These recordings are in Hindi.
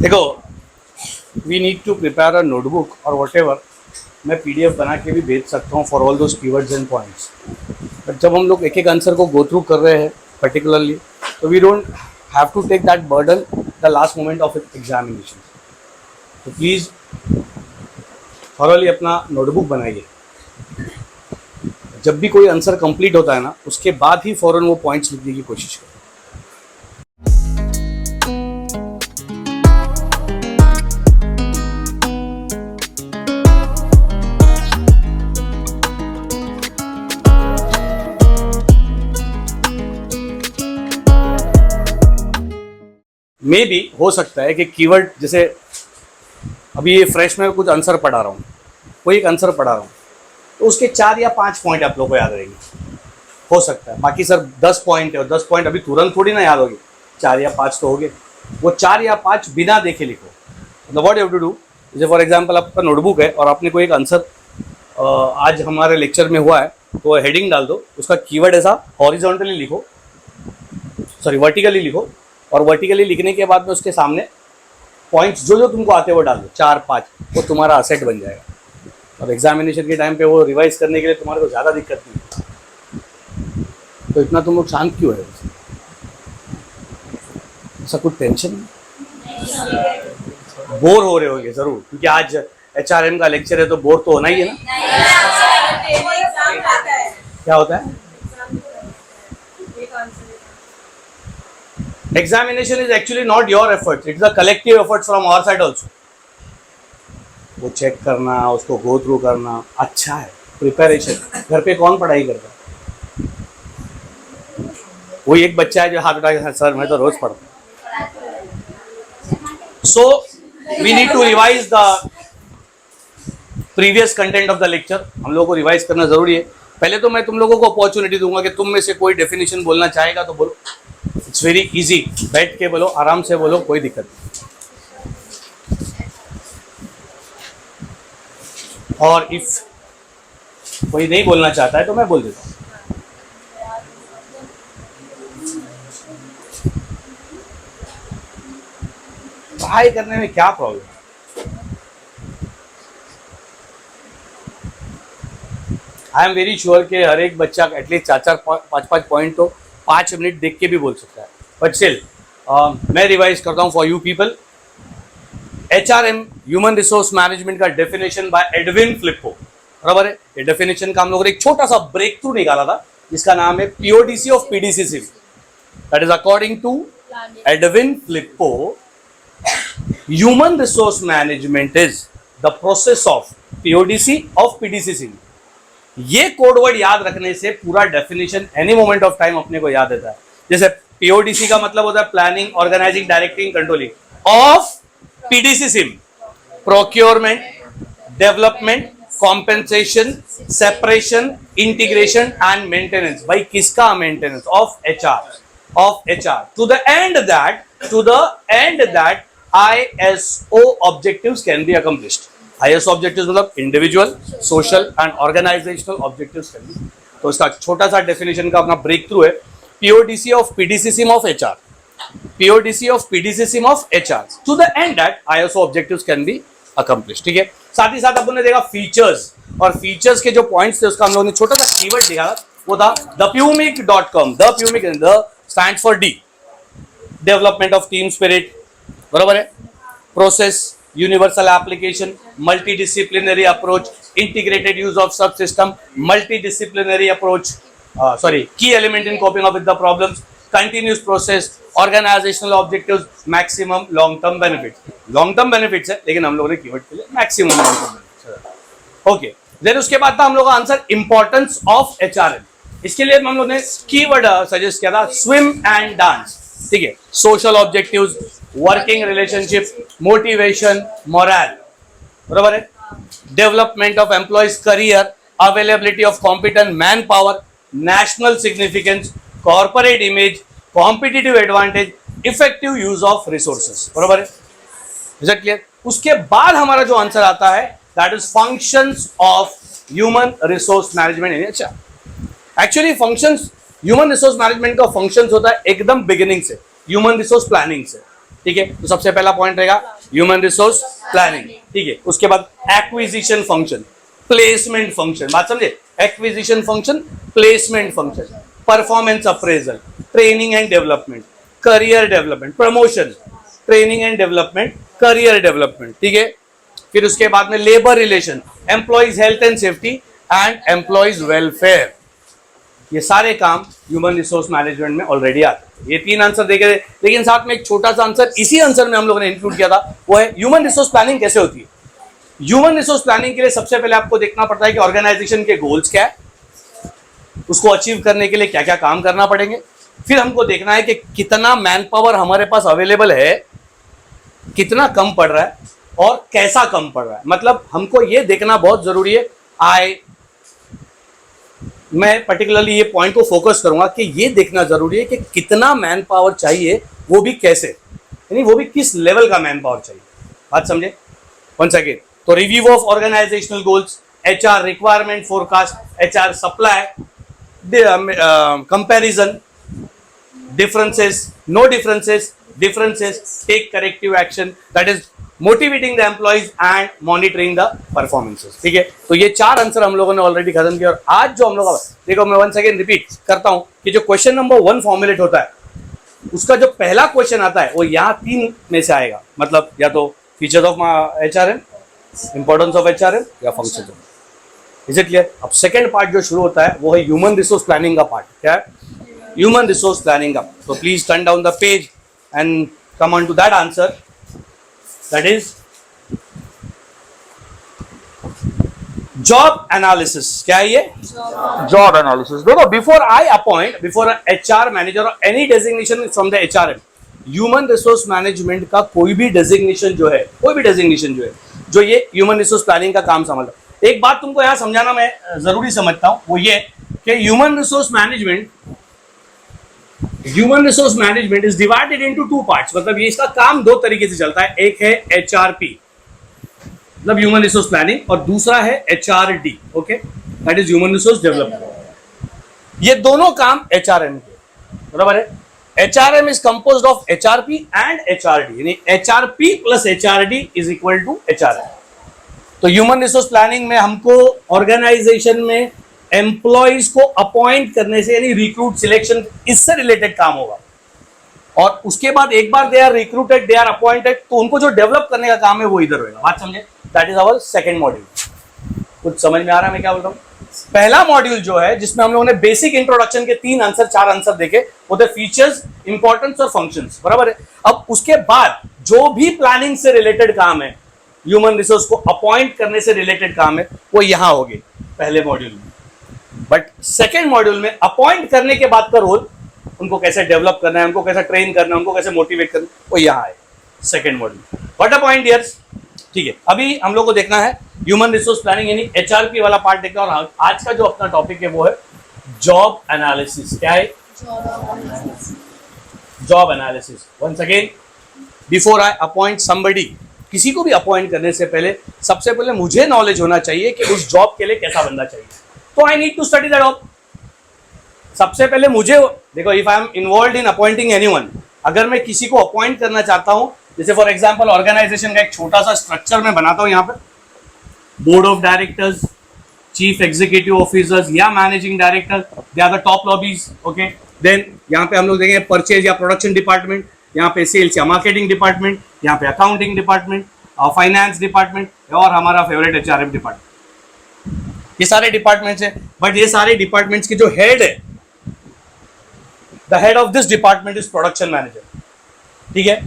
देखो, we need to prepare a notebook और वट एवर, मैं PDF बना के भी भेज सकता हूँ for all those keywords and points. But जब हम लोग एक एक आंसर को गो थ्रू कर रहे हैं पर्टिकुलरली, तो we don't have to take that burden the last moment of examination. तो प्लीज़ थॉरली अपना नोटबुक बनाइए। जब भी कोई आंसर कंप्लीट होता है ना, उसके बाद ही फौरन वो पॉइंट्स लिखने की कोशिश करें। मे भी हो सकता है कि कीवर्ड, जैसे अभी ये फ्रेश में कुछ आंसर पढ़ा रहा हूँ, कोई एक आंसर पढ़ा रहा हूँ, तो उसके 4 या 5 पॉइंट आप लोगों को याद रहेंगे, हो सकता है। बाकी सर 10 पॉइंट है और 10 पॉइंट अभी तुरंत थोड़ी ना याद होगी, 4 या 5 तो हो गए। वो 4 या 5 बिना देखे लिखो। मतलब what you have to do, जैसे फॉर एग्जांपल आपका नोटबुक है और आपने कोई एक आंसर आज हमारे लेक्चर में हुआ है, तो हेडिंग डाल दो, उसका कीवर्ड ऐसा हॉरिजॉन्टली लिखो, सॉरी वर्टिकली लिखो, और वर्टिकली लिखने के बाद में उसके सामने पॉइंट्स जो जो तुमको आते हैं वो डाल दो, 4-5, वो तुम्हारा असेट बन जाएगा। और एग्जामिनेशन के टाइम पे वो रिवाइज करने के लिए तुम्हारे को ज़्यादा दिक्कत नहीं। तो इतना तुम लोग शांत क्यों है? ऐसा कुछ टेंशन नहीं? बोर हो रहे होंगे ज़रूर, क्योंकि आज HRM का लेक्चर है, तो बोर तो होना ही है ना। क्या होता है? Examination is actually not your efforts, it's a collective efforts from our side also. वो चेक करना, उसको गो थ्रू करना अच्छा है, प्रिपरेशन। घर पे कौन पढ़ाई करता है? वही एक बच्चा है जो हाथ उठा के सर मैं तो रोज पढ़ता हूँ। So we need to revise the previous content of the lecture. हम लोगों को रिवाइज करना जरूरी है। पहले तो मैं तुम लोगों को अपॉर्चुनिटी दूंगा कि तुम में से कोई डेफिनेशन बोलना चाहेगा तो बोलो। इट्स वेरी इजी, बैठ के बोलो, आराम से बोलो, कोई दिक्कत नहीं। और इफ कोई नहीं बोलना चाहता है तो मैं बोल देता हूँ। पढ़ाई करने में क्या problem? I am very sure कि हर एक बच्चा एटलीस्ट 4-5 पॉइंट तो 5 मिनट देख के भी बोल सकता है। बट स्टिल मैं रिवाइज करता हूँ for you people. HRM human resource management का डेफिनेशन बाय एडविन फ्लिप्पो, बराबर है। ये डेफिनेशन का हम लोगों ने एक छोटा सा ब्रेक थ्रू निकाला था, जिसका नाम है PODC of PDCC। That is according to Edwin Flippo, human resource management is the process of PODC of PDCC। ये कोड वर्ड याद रखने से पूरा definition any moment of time अपने को याद रहता है। जैसे PODC का मतलब होता है planning, organizing, directing, controlling. Of PDCC procurement, development, compensation, separation, integration and maintenance. भाई किसका maintenance? Of HR। To the end that ISO objectives can be accomplished. ISO objectives मतलब individual, social and organizational objectives can be. तो इसका छोटा सा डेफिनेशन का अपना ब्रेक थ्रू है, PODC of PDCC of HR, PODC of PDCC of HR, to the end that ISO objectives can be accomplished। ठीक है। साथ ही साथ अपन ने देखा फीचर्स, और फीचर्स के जो पॉइंट्स थे उसका हम लोगों ने छोटा सा कीवर्ड देखा, वो था thepumic.com। The pumic stands for D, development of team spirit, बराबर है। Process, universal application, multidisciplinary approach, integrated use of sub system, multidisciplinary approach, key element in coping up with the problems, continuous process, organizational objectives, maximum long term benefits। long term benefits है, लेकिन हम लोगों ने कीवर्ड के लिए maximum long term benefits। Okay, then उसके बाद था हम लोग का आंसर इंपॉर्टेंस ऑफ HRM। इसके लिए हम लोग ने कीवर्ड सजेस्ट किया था स्विम एंड डांस। ठीक है। Social objectives, working relationship, motivation, moral, बराबर है। Development of employees career, availability of competent man power, national significance, corporate image, competitive advantage, effective use of resources, बराबर है। Is it clear? उसके बाद हमारा जो आंसर आता है that is functions of human resource management in HR। Actually functions, human resource management का फंक्शंस होता है एकदम बिगिनिंग से, ह्यूमन रिसोर्स प्लानिंग से। ठीक है। तो सबसे पहला पॉइंट रहेगा ह्यूमन रिसोर्स प्लानिंग, ठीक है। उसके बाद एक्विजिशन फंक्शन, प्लेसमेंट फंक्शन, बात समझे, acquisition function, placement function, performance appraisal, training and development, career development, promotion, training and development, career development, ठीक है। फिर उसके बाद में labour relation, employees health and safety and employees welfare, ये सारे काम ह्यूमन रिसोर्स मैनेजमेंट में ऑलरेडी आते हैं। ये 3 आंसर देखे थे, लेकिन साथ में एक छोटा सा आंसर इसी आंसर में हम लोगों ने इंक्लूड किया था, वो है ह्यूमन रिसोर्स प्लानिंग कैसे होती है। ह्यूमन रिसोर्स प्लानिंग के लिए सबसे पहले आपको देखना पड़ता है कि ऑर्गेनाइजेशन के गोल्स क्या है, उसको अचीव करने के लिए क्या क्या काम करना पड़ेंगे। फिर हमको देखना है कि कितना मैन पावर हमारे पास अवेलेबल है, कितना कम पड़ रहा है और कैसा कम पड़ रहा है। मतलब हमको ये देखना बहुत जरूरी है। मैं पर्टिकुलरली ये पॉइंट को फोकस करूंगा कि ये देखना जरूरी है कि कितना मैन पावर चाहिए, वो भी कैसे, यानी वो भी किस लेवल का मैन पावर चाहिए, बात समझे। वंस अगेन, तो review of organizational goals, HR requirement forecast, HR supply, comparison, differences, no differences, differences, take corrective action, that is motivating the employees and monitoring the performances, ठीक है। तो ये 4 आंसर हम लोगों ने ऑलरेडी खत्म किया। और आज जो हम लोग, देखो मैं वन सेकेंड रिपीट करता हूं कि जो क्वेश्चन नंबर 1 फॉर्मुलेट होता है, उसका जो पहला क्वेश्चन आता है वो यहाँ 3 में से आएगा। मतलब या तो features of HRM, importance of HRM, या फंक्शन। Is it clear. अब सेकेंड पार्ट जो शुरू होता है वो है ह्यूमन रिसोर्स प्लानिंग का पार्ट। क्या है? Human resource planning up. So please turn down the page and come on to that answer. That is job analysis. क्या है ये? Job analysis. देखो, before I appoint, before a HR manager or any designation from the HRM, human resource management का कोई भी designation जो है, जो ये human resource planning का काम संभालता है। एक बात तुमको यहाँ समझाना मैं जरूरी समझता हूँ, वो ये कि human resource management is divided into 2 parts। मतलब ये इसका काम 2 तरीके से चलता है। एक है HRP, मतलब ह्यूमन रिसोर्स प्लानिंग, और दूसरा है HRD, okay, that is human resource development. ये दोनों काम HRM के, बराबर है। HRM is composed of HRP and HRD, यानी HRP plus HRD is equal to HRM। तो ह्यूमन रिसोर्स प्लानिंग में हमको ऑर्गेनाइजेशन में एम्प्लॉइज को अपॉइंट करने से, यानी रिक्रूट सिलेक्शन, इससे रिलेटेड काम होगा। और उसके बाद एक बार they are recruited, they are appointed, तो उनको जो डेवलप करने का काम है वो इधर होगा। बात समझे? That is our second module. कुछ समझ में आ रहा है मैं क्या बोल रहा हूँ? पहला मॉड्यूल जो है, जिसमें हम लोगों ने बेसिक इंट्रोडक्शन के 3 आंसर 4 आंसर देखे, वो थे फीचर्स, इंपॉर्टेंस और फंक्शंस, बराबर है। अब उसके बाद जो भी प्लानिंग से रिलेटेड काम है, ह्यूमन रिसोर्स को अपॉइंट करने से रिलेटेड काम है, वो यहां होगी पहले मॉड्यूल में। बट सेकेंड मॉड्यूल में अपॉइंट करने के बाद का रोल, उनको कैसे डेवलप करना है, उनको कैसे ट्रेन करना है, उनको कैसे मोटिवेट करना है, वो यहाँ है second module. What a point dears, ठीक है। अभी हम लोग को देखना है ह्यूमन रिसोर्स प्लानिंग यानी HRP वाला पार्ट देखना। और आज का जो अपना टॉपिक है वो है जॉब एनालिसिस। क्या है? Job analysis. Once again, before I appoint somebody, किसी को भी अपॉइंट करने से पहले सबसे पहले मुझे नॉलेज होना चाहिए कि उस जॉब के लिए कैसा बंदा चाहिए। तो I need to study that job. सबसे पहले मुझे देखो, if I am involve in appointing anyone, अगर मैं किसी को अपॉइंट करना चाहता हूं, जैसे फॉर एग्जांपल ऑर्गेनाइजेशन का एक छोटा सा स्ट्रक्चर मैं बनाता हूं, यहाँ पे board of directors, chief executive officers या managing director, they are the top lobbies, okay. Then यहाँ पे हम लोग देखेंगे परचेज या प्रोडक्शन डिपार्टमेंट, यहाँ पे सेल्स या मार्केटिंग डिपार्टमेंट, यहाँ पे अकाउंटिंग डिपार्टमेंट, फाइनेंस डिपार्टमेंट, और हमारा फेवरेट HRM डिपार्टमेंट। ये सारे डिपार्टमेंट्स हैं। बट ये सारे डिपार्टमेंट्स के जो हेड है, the head of this department is production manager, ठीक है।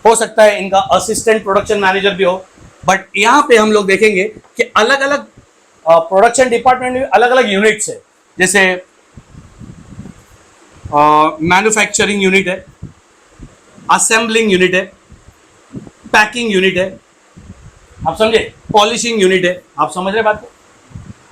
हो सकता है इनका असिस्टेंट प्रोडक्शन मैनेजर भी हो। बट यहाँ पे हम लोग देखेंगे कि अलग अलग प्रोडक्शन डिपार्टमेंट में अलग अलग यूनिट्स है। जैसे मैन्युफैक्चरिंग यूनिट है, असेंबलिंग यूनिट है, पैकिंग यूनिट है, आप समझे, पॉलिशिंग यूनिट है। आप समझ रहे बात को?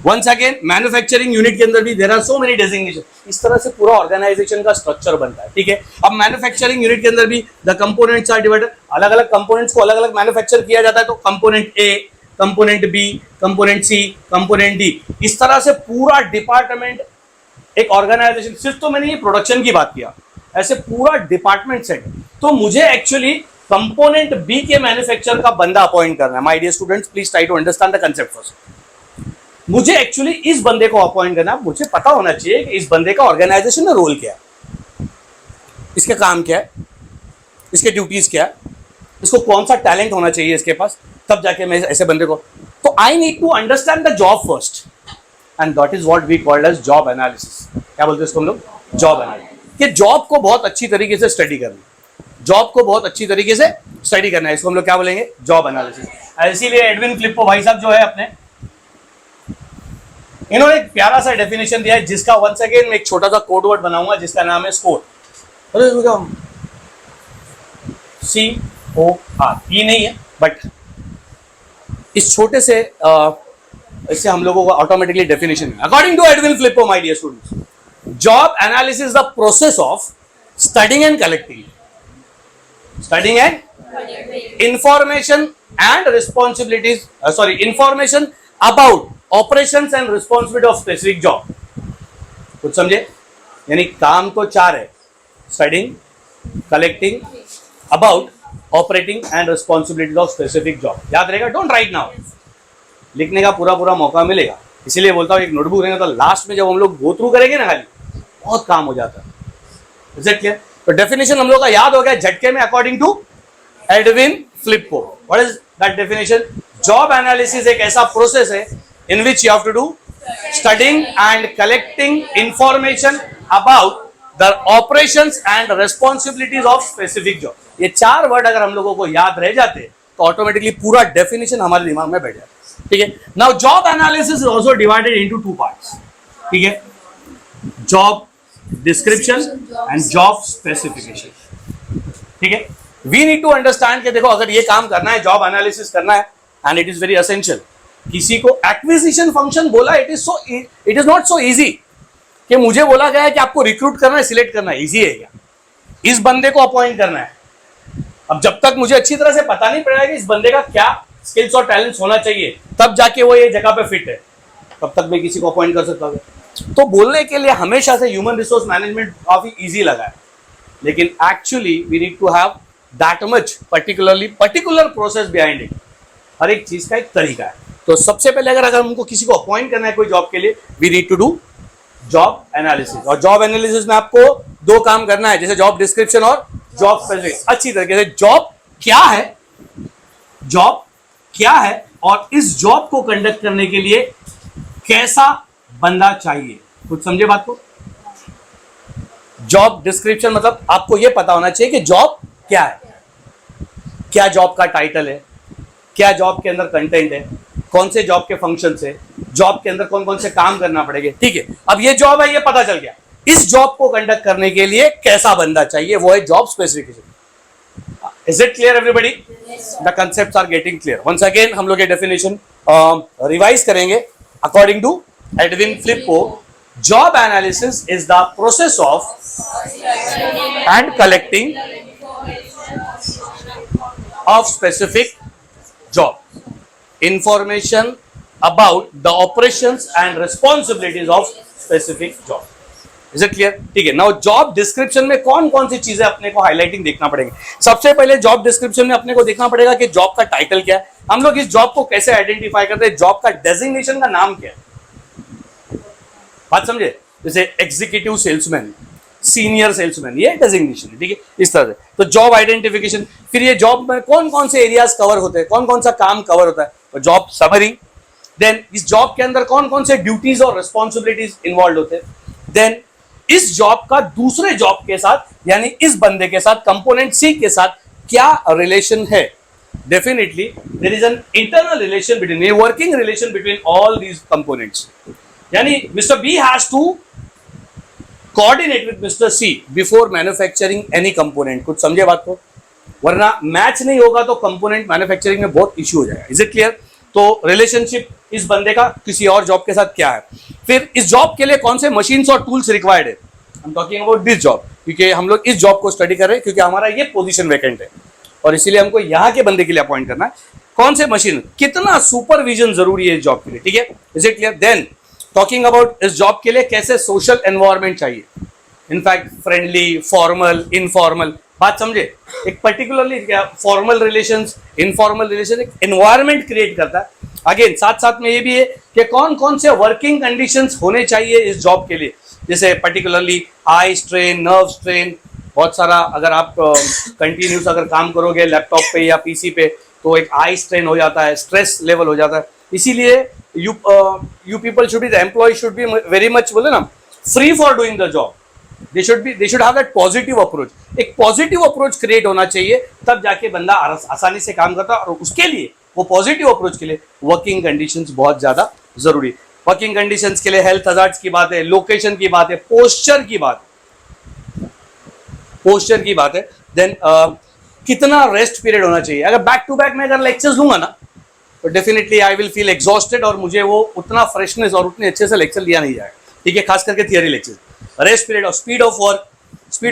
वंस अगेन, मैन्युफैक्चरिंग यूनिट के अंदर भी there are so many designation. इस तरह से पूरा ऑर्गेनाइजेशन का स्ट्रक्चर बनता है, ठीक है। अब मैन्युफैक्चरिंग यूनिट के अंदर भी द कंपोनेंट्स आर डिवाइडेड, अलग अलग कंपोनेंट्स को अलग अलग मैन्युफैक्चर किया जाता है। तो component A, component B, component C, component D, इस तरह से पूरा डिपार्टमेंट एक ऑर्गेनाइजेशन। सिर्फ तो मैंने ये प्रोडक्शन की बात किया, ऐसे पूरा डिपार्टमेंट सेट। तो मुझे एक्चुअली कंपोनेंट बी के मैन्युफैक्चर का बंदा अपॉइंट करना है। My dear students, please try to understand the concept first. मुझे एक्चुअली इस बंदे को अपॉइंट करना है, मुझे पता होना चाहिए कि इस बंदे का ऑर्गेनाइजेशन में रोल क्या है, इसके काम क्या है, इसके ड्यूटीज क्या है, इसको कौन सा टैलेंट होना चाहिए इसके पास, तब जाके मैं ऐसे बंदे को, तो I need to understand the job first and that is what we called as job analysis. क्या बोलते हैं इसको हम लोग? Job analysis. कि जॉब को बहुत अच्छी तरीके से स्टडी करना, जॉब को बहुत अच्छी तरीके से स्टडी करना है, इसको हम लोग क्या बोलेंगे? Job analysis. इसीलिए एडविन फ्लिपो भाई साहब जो है अपने, इन्होंने एक प्यारा सा डेफिनेशन दिया है जिसका वंस अगेन मैं एक छोटा सा कोड वर्ड बनाऊंगा जिसका नाम है स्कोर। COR, ये नहीं है बट इस छोटे से इससे हम लोगों को ऑटोमेटिकली डेफिनेशन है। According to Edwin Flippo my dear students, job analysis the process of studying and collecting, studying and information and responsibilities, information about operations and responsibility of specific job। कुछ समझे? यानी काम तो चार है, studying, collecting, about, operating and responsibility of specific job। याद रहेगा? डोंट राइट नाउ, लिखने का पूरा पूरा मौका मिलेगा, इसीलिए बोलता हूँ एक नोटबुक रहेगा तो लास्ट में जब हम लोग गो थ्रू करेंगे ना खाली बहुत काम हो जाता है। Is it clear? तो डेफिनेशन हम लोग का याद हो गया झटके में, according to Edwin Flippo. What is that definition? Job analysis एक ऐसा प्रोसेस है in which you have to do studying and collecting information about the operations and responsibilities of specific job. ये चार वर्ड अगर हम लोगों को याद रह जाते तो ऑटोमेटिकली पूरा डेफिनेशन हमारे दिमाग में बैठ जाता। ठीक है, now job analysis is also divided into two parts. ठीक है, job description and job specification. ठीक है, वी नीड टू अंडरस्टैंड कि देखो अगर ये काम करना है, जॉब एनालिसिस करना है and it is very essential. किसी को एक्विजिशन फंक्शन बोला, it is not so easy कि मुझे बोला गया है कि आपको रिक्रूट करना है, सिलेक्ट करना है, इजी है क्या? इस बंदे को अपॉइंट करना है। अब जब तक मुझे अच्छी तरह से पता नहीं पड़ेगा कि इस बंदे का क्या स्किल्स और टैलेंट्स होना चाहिए तब जाके वो ये जगह पे फिट है, तब तक मैं किसी को अपॉइंट कर सकता हूँ। तो बोलने के लिए हमेशा से ह्यूमन रिसोर्स मैनेजमेंट काफी इजी लगा है, लेकिन actually we need to have that much particular process behind it. हर एक चीज का एक तरीका है। तो सबसे पहले अगर हमको किसी को अपॉइंट करना है कोई जॉब के लिए, we need to do job analysis. और जॉब एनालिसिस में आपको दो काम करना है, जैसे जॉब डिस्क्रिप्शन और जॉब स्पेसिफिक। अच्छी तरीके से जॉब क्या है, जॉब क्या है और इस जॉब को कंडक्ट करने के लिए कैसा बंदा चाहिए। कुछ समझे बात को? जॉब डिस्क्रिप्शन मतलब आपको यह पता होना चाहिए कि जॉब क्या है, क्या जॉब का टाइटल है, क्या जॉब के अंदर कंटेंट है, कौन से जॉब के फंक्शंस है, जॉब के अंदर कौन कौन से काम करना पड़ेगा। ठीक है, अब ये जॉब है, ये पता चल गया। इस जॉब को कंडक्ट करने के लिए कैसा बंदा चाहिए, वो है job specification. Is it clear everybody? The concepts are getting clear. Once again हम लोग ये डेफिनेशन रिवाइज करेंगे। According to Edwin Flippo, job analysis is the process of and collecting of specific job information about the operations and responsibilities of specific job. Is it clear? ठीक है, now job description में कौन कौन सी चीजें अपने को हाईलाइटिंग देखना पड़ेगी। सबसे पहले जॉब डिस्क्रिप्शन में अपने को देखना पड़ेगा कि जॉब का टाइटल क्या है, हम लोग इस जॉब को कैसे आइडेंटिफाई करते हैं, जॉब का डेजिग्नेशन का नाम क्या है। बात समझे? जैसे एग्जीक्यूटिव सेल्समैन, सीनियर सेल्समैन, ये डेजिग्नेशन है। ठीक है, इस तरह से तो जॉब आइडेंटिफिकेशन। फिर ये जॉब में कौन कौन से एरियाज कवर होते हैं, कौन कौन सा काम कवर होता है, तो जॉब समरी। देन इस जॉब के अंदर कौन कौन से ड्यूटीज और रिस्पॉन्सिबिलिटीज इन्वॉल्व होते हैं। देन इस जॉब का दूसरे जॉब के साथ यानी इस बंदे के साथ, कंपोनेंट सी के साथ क्या रिलेशन है। Definitely there is an internal relation between, a working relation between all these components. यानी mister B has to coordinate with mister C before manufacturing any component. कुछ समझे बात को? वरना मैच नहीं होगा तो कंपोनेंट मैन्युफैक्चरिंग में बहुत इश्यू हो जाएगा। Is it clear? तो रिलेशनशिप इस बंदे का किसी और जॉब के साथ क्या है। फिर इस जॉब के लिए कौन से मशीन्स और टूल्स रिक्वायर्ड है। I am talking about this job, क्योंकि हम लोग इस जॉब को स्टडी कर रहे हैं क्योंकि हमारा ये पोजीशन वैकेंट है और इसीलिए हमको यहाँ के बंदे के लिए अपॉइंट करना है। कौन से मशीन, कितना सुपरविजन जरूरी है इस जॉब के लिए। ठीक है, is it clear? Then talking about इस जॉब के लिए कैसे सोशल एनवायरनमेंट चाहिए, इनफैक्ट फ्रेंडली, फॉर्मल, इनफॉर्मल, बात समझे। एक पर्टिकुलरली क्या फॉर्मल रिलेशंस, इनफॉर्मल रिलेशन एक एनवायरनमेंट क्रिएट करता है। अगेन साथ साथ में ये भी है कि कौन कौन से वर्किंग कंडीशंस होने चाहिए इस जॉब के लिए, जैसे particularly eye strain, nerve strain, बहुत सारा अगर आप कंटिन्यूस अगर काम करोगे लैपटॉप पे या पीसी पे तो एक आई स्ट्रेन हो जाता है, स्ट्रेस लेवल हो जाता है। इसीलिए you people should be, the employ should be very much, बोले ना, free for doing the job. They should have that positive approach. एक पॉजिटिव अप्रोच क्रिएट होना चाहिए, तब जाके बंदा आसानी से काम करता है। और उसके लिए वो पॉजिटिव अप्रोच के लिए वर्किंग कंडीशंस बहुत ज्यादा जरूरी। वर्किंग कंडीशंस के लिए हेल्थ हजार्ड्स की बात है, लोकेशन की बात है, पोस्चर की बात है, देन कितना रेस्ट पीरियड होना चाहिए। अगर बैक टू बैक मैं अगर लेक्चर्स लूंगा ना तो definitely I will feel exhausted और मुझे वो उतना फ्रेशनेस और उतने अच्छे से लेक्चर लिया नहीं जाएगा, ठीक है, खास करके थियरी लेक्चर। रेस्ट पीरियड और स्पीड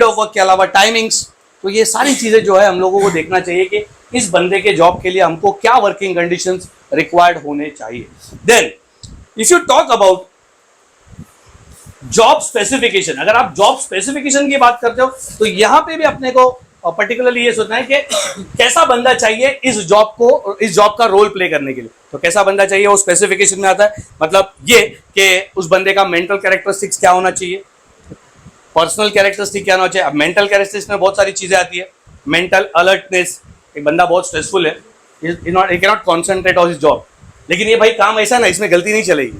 ऑफ वर्क के अलावा टाइमिंग्स, तो ये सारी चीजें जो है हम लोगों को देखना चाहिए कि इस बंदे के जॉब के लिए हमको क्या वर्किंग कंडीशंस रिक्वायर्ड होने चाहिए। Then if you talk about job specification, अगर आप जॉब स्पेसिफिकेशन की बात करते हो तो यहां पे भी अपने को पर्टिकुलरली ये सोचना है कि कैसा बंदा चाहिए इस जॉब का रोल प्ले करने के लिए। तो कैसा बंदा चाहिए वो स्पेसिफिकेशन में आता है। मतलब ये कि उस बंदे का मेंटल कैरेक्टरिस्टिक्स क्या होना चाहिए, पर्सनल कैरेक्टरिस्टिक क्या होना चाहिए। अब मेंटल कैरेक्टरिस्टिक्स में बहुत सारी चीजें आती है। मेंटल अलर्टनेस, एक बंदा बहुत स्ट्रेसफुल है, he can not concentrate on his job, लेकिन ये भाई काम ऐसा ना, इसमें गलती नहीं चलेगी।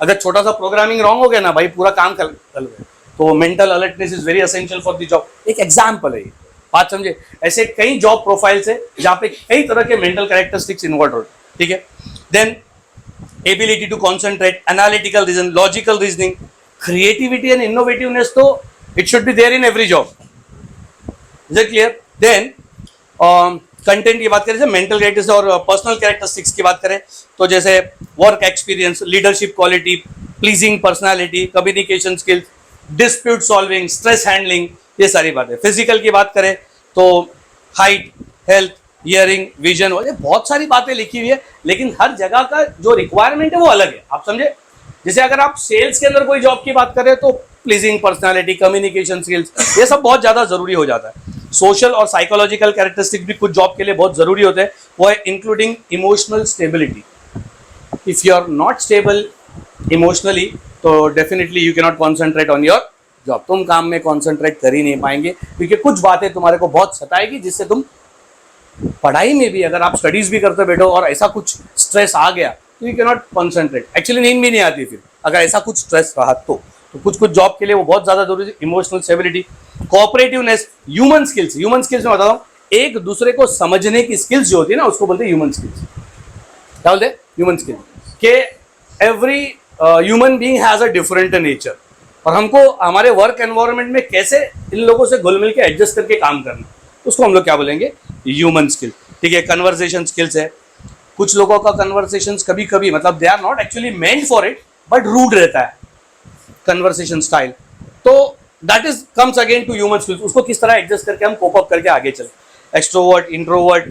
अगर छोटा सा प्रोग्रामिंग रॉन्ग हो गया ना भाई, पूरा काम कल गया। तो mental alertness is very essential for the job. एक एग्जाम्पल है ये, बात समझे। ऐसे कई जॉब प्रोफाइल्स है जहाँ पे कई तरह के मेंटल कैरेक्टरिस्टिक्स इन्वॉल्व होते हैं, ठीक है। Then ability to concentrate, analytical reason, logical reasoning, creativity and innovativeness, तो it should be there in every job. Is it clear? Then content की बात करें, मेंटल कैरेक्टर्स और पर्सनल कैरेक्टरिस्टिक्स की बात करें तो जैसे work experience, leadership quality, pleasing personality, communication skills, dispute solving, stress handling, ये सारी बातें। फिजिकल की बात करें तो हाइट, हेल्थ, हियरिंग, विजन, ये बहुत सारी बातें लिखी हुई है, लेकिन हर जगह का जो रिक्वायरमेंट है वो अलग है, आप समझे। जैसे अगर आप सेल्स के अंदर कोई जॉब की बात करें तो प्लीजिंग पर्सनालिटी, कम्युनिकेशन स्किल्स, ये सब बहुत ज्यादा जरूरी हो जाता है। सोशल और साइकोलॉजिकल कैरेक्टरिस्टिक भी कुछ जॉब के लिए बहुत जरूरी होते हैं, वो है including emotional stability. If you are not stable emotionally तो definitely you can not concentrate on your job. तुम काम में कॉन्सेंट्रेट कर ही नहीं पाएंगे, क्योंकि कुछ बातें तुम्हारे को बहुत सताएगी, जिससे तुम पढ़ाई में भी, अगर आप स्टडीज भी करते बैठो और ऐसा कुछ स्ट्रेस आ गया तो you can not concentrate. Actually नींद भी नहीं आती फिर अगर ऐसा कुछ स्ट्रेस रहा तो कुछ जॉब के लिए वो बहुत ज्यादा जरूरी है। Emotional stability, cooperativeness, human skills में बताता हूँ, एक दूसरे को समझने की स्किल्स जो होती है ना, उसको बोलते हैं ह्यूमन स्किल्स। क्या बोलते हैं? Human skills. के every human being has a different nature, और हमको हमारे वर्क एनवायरनमेंट में कैसे इन लोगों से घुल मिल के एडजस्ट करके काम करना, उसको हम लोग क्या बोलेंगे? ह्यूमन स्किल, ठीक है। कन्वर्सेशन स्किल्स है, कुछ लोगों का कन्वर्सेशन कभी कभी मतलब they are not actually meant for it but rude रहता है कन्वर्सेशन स्टाइल, तो that is comes again to human skills. उसको किस तरह एडजस्ट करके हम कोप अप करके आगे चले। एक्सट्रोवर्ट, इंट्रोवर्ट,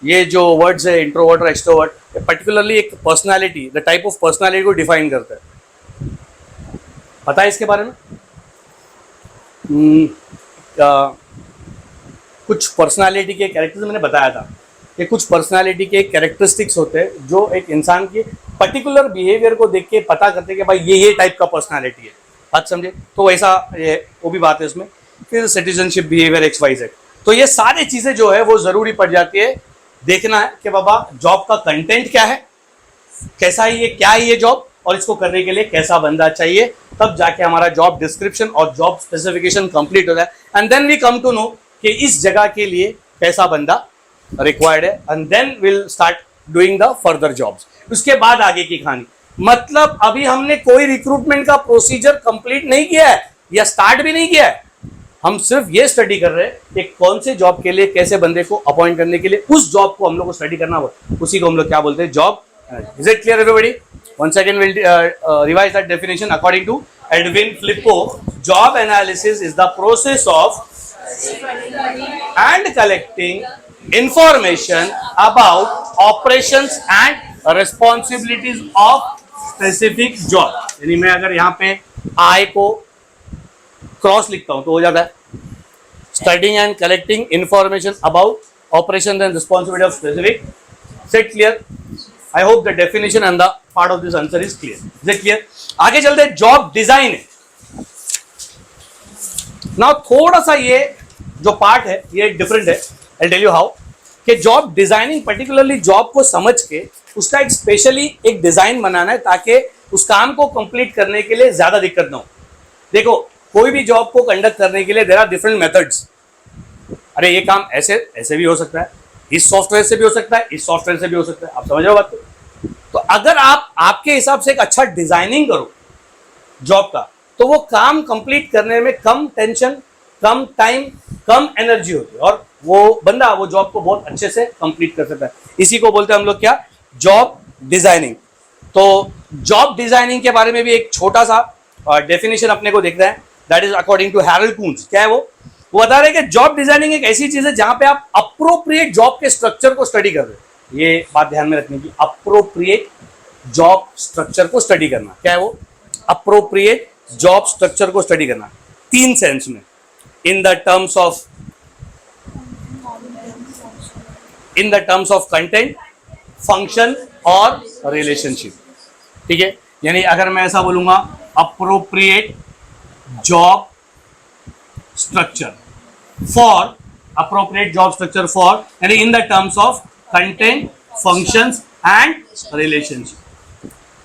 ये जो वर्ड्स है इंट्रोवर्ट और एक्सट्रोवर्ट, पर्टिकुलरली एक personality, the type of personality को डिफाइन करता है। पता है इसके बारे में? कुछ पर्सनालिटी के कैरेक्टर्स मैंने बताया था कि कुछ पर्सनालिटी के कैरेक्टरिस्टिक्स होते हैं जो एक इंसान के पर्टिकुलर बिहेवियर को देख के पता करते हैं कि भाई ये टाइप का पर्सनालिटी है, बात समझे। तो वैसा वो भी बात है उसमें। फिर सिटीजनशिप, बिहेवियर, XYZ, तो ये सारी चीजें जो है वो जरूरी पड़ जाती है। देखना है कि बाबा जॉब का कंटेंट क्या है, कैसा है ये, क्या है ये जॉब, और इसको करने के लिए कैसा बंदा चाहिए, तब जाके हमारा जॉब डिस्क्रिप्शन और जॉब स्पेसिफिकेशन कंप्लीट होता है। And then we come to know कि इस जगह के लिए कैसा बंदा रिक्वायर्ड है, and then will start doing the further jobs. उसके बाद आगे की कहानी। मतलब अभी हमने कोई रिक्रूटमेंट का प्रोसीजर कंप्लीट नहीं किया है या स्टार्ट भी नहीं किया है, हम सिर्फ ये स्टडी कर रहे हैं कि कौन से जॉब के लिए कैसे बंदे को अपॉइंट करने के लिए उस जॉब को हम लोग को स्टडी करना हो, उसी को हम लोग क्या बोलते हैं? Job. Is it clear everybody? once again we'll revise that definition according to Edwin Flippo. Job analysis is the process of and collecting information about operations and responsibilities of specific job. यानी मैं अगर यहाँ पे I को क्रॉस लिखता हूं तो हो जाता है studying and collecting information about operation and responsibility of specific. Set clear? I hope the definition and the part of this answer is clear. Is it clear? आगे चलते हैं. जॉब डिजाइन है नाउ. थोड़ा सा ये जो पार्ट है ये डिफरेंट है. I tell you how. कि जॉब डिजाइनिंग पर्टिकुलरली जॉब को समझ के उसका एक स्पेशली एक डिजाइन बनाना है ताकि उस काम को कंप्लीट करने के लिए ज्यादा दिक्कत ना हो. देखो कोई भी जॉब को कंडक्ट करने के लिए देयर आर डिफरेंट मेथड्स. अरे ये काम ऐसे ऐसे भी हो सकता है, इस सॉफ्टवेयर से भी हो सकता है, इस सॉफ्टवेयर से भी हो सकता है. आप समझ रहे हो बात को? तो अगर आप आपके हिसाब से एक अच्छा डिजाइनिंग करो जॉब का तो वो काम कंप्लीट करने में कम टेंशन, कम टाइम, कम एनर्जी होती है और वो बंदा वो जॉब को बहुत अच्छे से कंप्लीट कर सकता है. इसी को बोलते हैं हम लोग क्या? Job designing. तो जॉब डिजाइनिंग के बारे में भी एक छोटा सा डेफिनेशन अपने को देखना है. That is according to Harold Koontz. क्या है वो बता रहे हैं कि जॉब डिजाइनिंग एक ऐसी चीज है जहां पे आप अप्रोप्रिएट जॉब के स्ट्रक्चर को स्टडी कर रहे हो. ये बात ध्यान में रखने की. अप्रोप्रिएट जॉब स्ट्रक्चर को स्टडी करना. क्या है वो? अप्रोप्रिएट जॉब स्ट्रक्चर को स्टडी करना. 3 सेंस में. In the terms of content, function और रिलेशनशिप. ठीक है? यानी अगर मैं ऐसा बोलूंगा अप्रोप्रिएट जॉब स्ट्रक्चर फॉर यानी in the terms of content, functions and relationship.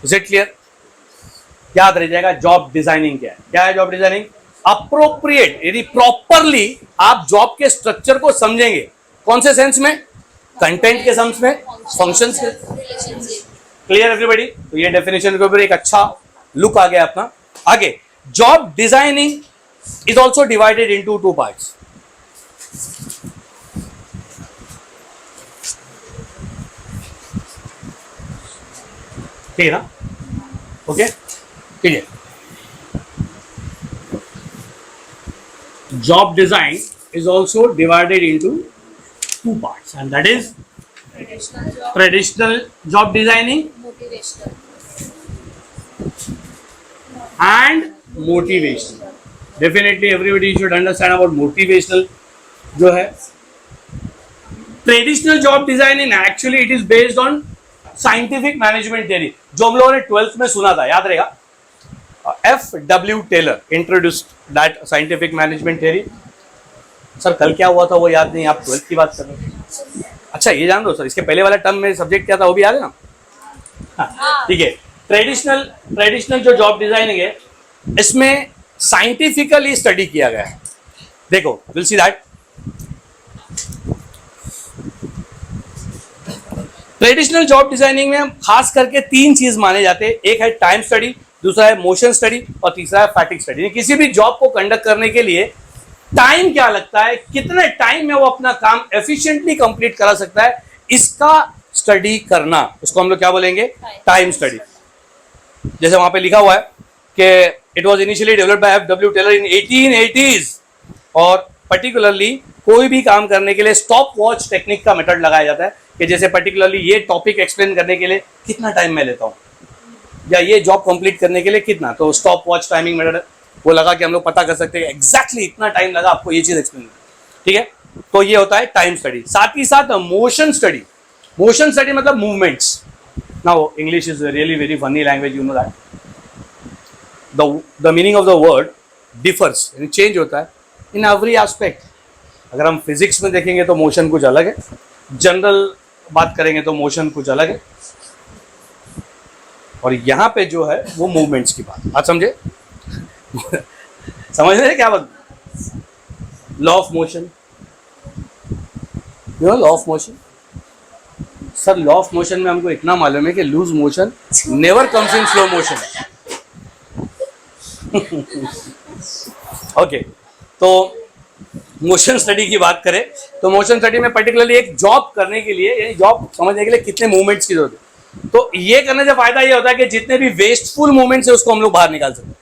Is it clear? याद रह जाएगा जॉब डिजाइनिंग क्या है. क्या है जॉब डिजाइनिंग? अप्रोप्रिएट यदि प्रॉपरली आप जॉब के स्ट्रक्चर को समझेंगे. कौन से सेंस में? कंटेंट के सेंस में, फंक्शंस के. Clear everybody? तो ये डेफिनेशन के ऊपर एक अच्छा लुक आ गया अपना. आगे job designing is also divided into 2 parts. ठीक है ना? ओके ठीक है. Job design is also divided into 2 parts and that is traditional job designing and motivational. Definitely everybody should understand about motivational जो है. Traditional job designing actually it is based on scientific management theory जो हम लोगों ने 12th में सुना था. याद रहेगा? F.W. Taylor introduced that scientific management theory. Sir कल क्या हुआ था वो याद नहीं, आप 12th की बात कर रहे हैं. अच्छा ये जान दो सर इसके पहले वाला टर्म में सब्जेक्ट क्या था वो भी याद है ना? ठीक है. ट्रेडिशनल जो जॉब डिजाइनिंग है इसमें साइंटिफिकली स्टडी किया गया है. देखो will see that. Traditional job designing में खास करके 3 चीज माने जाते हैं. एक है टाइम स्टडी, दूसरा है मोशन स्टडी और तीसरा है फैटिग स्टडी. किसी भी जॉब को कंडक्ट करने के लिए टाइम क्या लगता है, कितने टाइम में वो अपना काम एफिशिएंटली कंप्लीट करा सकता है, इसका स्टडी करना उसको हम लोग क्या बोलेंगे? Time study. जैसे वहां पे लिखा हुआ है कि it was initially developed by F.W. Taylor in 1880s और पर्टिकुलरली कोई भी काम करने के लिए स्टॉप वॉच टेक्निक का मेथड लगाया जाता है कि जैसे पर्टिकुलरली ये टॉपिक एक्सप्लेन करने के लिए कितना टाइम मैं लेता हूँ या ये जॉब कंप्लीट करने के लिए कितना, तो स्टॉप वॉच टाइमिंग मेथड वो लगा कि हम लोग पता कर सकते हैं एग्जैक्टली इतना टाइम लगा आपको ये चीज एक्सप्लेन करना. ठीक है? तो ये होता है टाइम स्टडी. साथ ही साथ मोशन स्टडी. मोशन स्टडी मतलब movements. Now English is really very funny language, you know that. The meaning of the word differs, यानी चेंज होता है in every aspect. अगर हम फिजिक्स में देखेंगे तो मोशन कुछ अलग है, जनरल बात करेंगे तो मोशन कुछ अलग है और यहाँ पे जो है वो मूवमेंट्स की बात. आप समझे? समझ रहे हैं क्या बात? Law of motion, you know law of motion. Sir law of motion में हमको इतना मालूम है कि loose motion never comes in slow motion. Okay तो मोशन स्टडी की बात करें तो मोशन स्टडी में पर्टिकुलरली एक जॉब करने के लिए यानी जॉब समझने के लिए कितने मूवमेंट्स की जरूरत है, तो ये करने से फायदा ये होता है कि जितने भी वेस्टफुल मूवमेंट्स है उसको हम लोग बाहर निकाल सकते हैं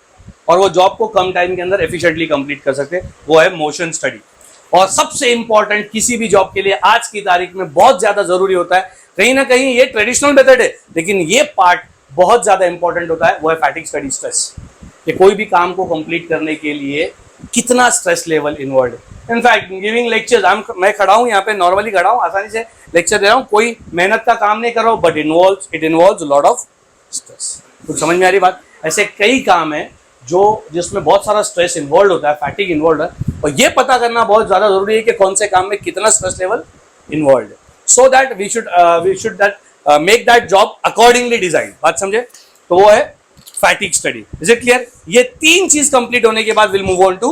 और वो जॉब को कम टाइम के अंदर एफिशिएंटली कंप्लीट कर सकते हैं. वो है मोशन स्टडी. और सबसे इंपॉर्टेंट किसी भी जॉब के लिए आज की तारीख में बहुत ज्यादा जरूरी होता है, कहीं ना कहीं ये ट्रेडिशनल मेथड है लेकिन ये पार्ट बहुत ज्यादा इंपॉर्टेंट होता है, वो है फैटिग स्टडी, स्ट्रेस. कि कोई भी काम को कंप्लीट करने के लिए कितना स्ट्रेस लेवल इन्वॉल्व है। इनफैक्ट गिविंग लेक्चर्स, मैं खड़ा हूँ यहाँ पे, नॉर्मली खड़ा हूँ, आसानी से लेक्चर दे रहा हूँ, कोई मेहनत का काम नहीं कर रहा हूँ, but it involves lot of stress. कुछ समझ में आ रही बात? ऐसे कई काम है जो जिसमें बहुत सारा स्ट्रेस इन्वॉल्व होता है, फैटिग इन्वॉल्व है, और ये पता करना बहुत ज्यादा जरूरी है कि कौन से काम में कितना स्ट्रेस लेवल इन्वॉल्व है, so that we should that make that job accordingly design. बात समझे? तो वो है fatigue study. Is it clear? ये तीन चीज कंप्लीट होने के बाद will move on to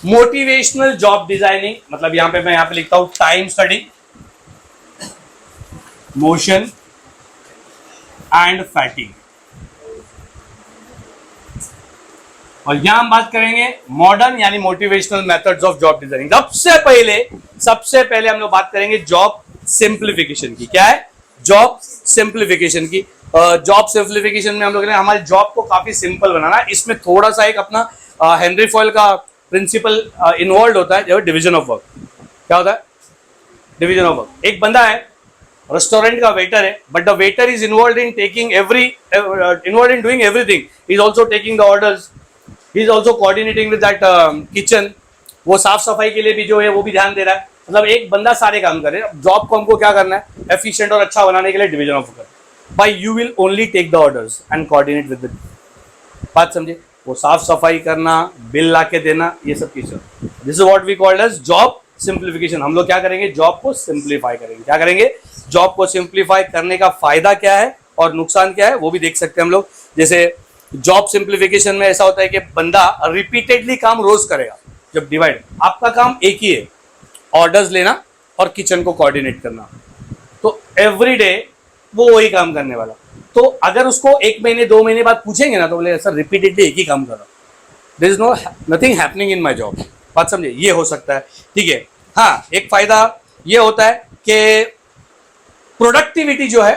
motivational job designing. मतलब मैं यहां पे लिखता हूं time study, motion and fatigue. और यहां हम बात करेंगे मॉडर्न यानी motivational methods of job designing. सबसे पहले हम लोग बात करेंगे जॉब सिंप्लीफिकेशन की। क्या है? जॉब सिंप्लीफिकेशन की। जॉब सिंप्लीफिकेशन में हम लोग ने हमारी जॉब को काफी सिंपल बनाना। इसमें थोड़ा सा एक अपना हेनरी फॉयल का प्रिंसिपल इन्वॉल्व होता है, जो डिवीजन ऑफ वर्क। क्या होता है? Division of work. एक बंदा है, रेस्टोरेंट का वेटर है, but the waiter is involve in doing everything. He is also taking the orders, he is also coordinating with that kitchen. वो साफ सफाई के लिए भी जो है वो भी ध्यान दे रहा है। मतलब एक बंदा सारे काम करे। जॉब को हमको क्या करना है? एफिशिएंट और अच्छा बनाने के लिए division of work. By you will only take the orders and coordinate with the. बात समझे? वो साफ सफाई करना, बिल ला के देना, ये सब चीजें। This is what we called as job simplification. हम लोग क्या करेंगे? जॉब को सिंप्लीफाई करेंगे। क्या करेंगे? जॉब को सिंप्लीफाई करने का फायदा क्या है और नुकसान क्या है वो भी देख सकते हैं हम लोग। जैसे जॉब सिंप्लीफिकेशन में ऐसा होता है कि बंदा रिपीटेडली काम रोज करेगा। जब डिवाइड, आपका काम एक ही है, ऑर्डर्स लेना और किचन को कोऑर्डिनेट करना, तो एवरी डे वो वही काम करने वाला। तो अगर उसको 1 महीने 2 महीने बाद पूछेंगे ना, तो बोले सर रिपीटेडली एक ही काम कर रहा, there is nothing happening in my job. बात समझे? ये हो सकता है। ठीक है। हाँ, एक फायदा ये होता है कि प्रोडक्टिविटी जो है,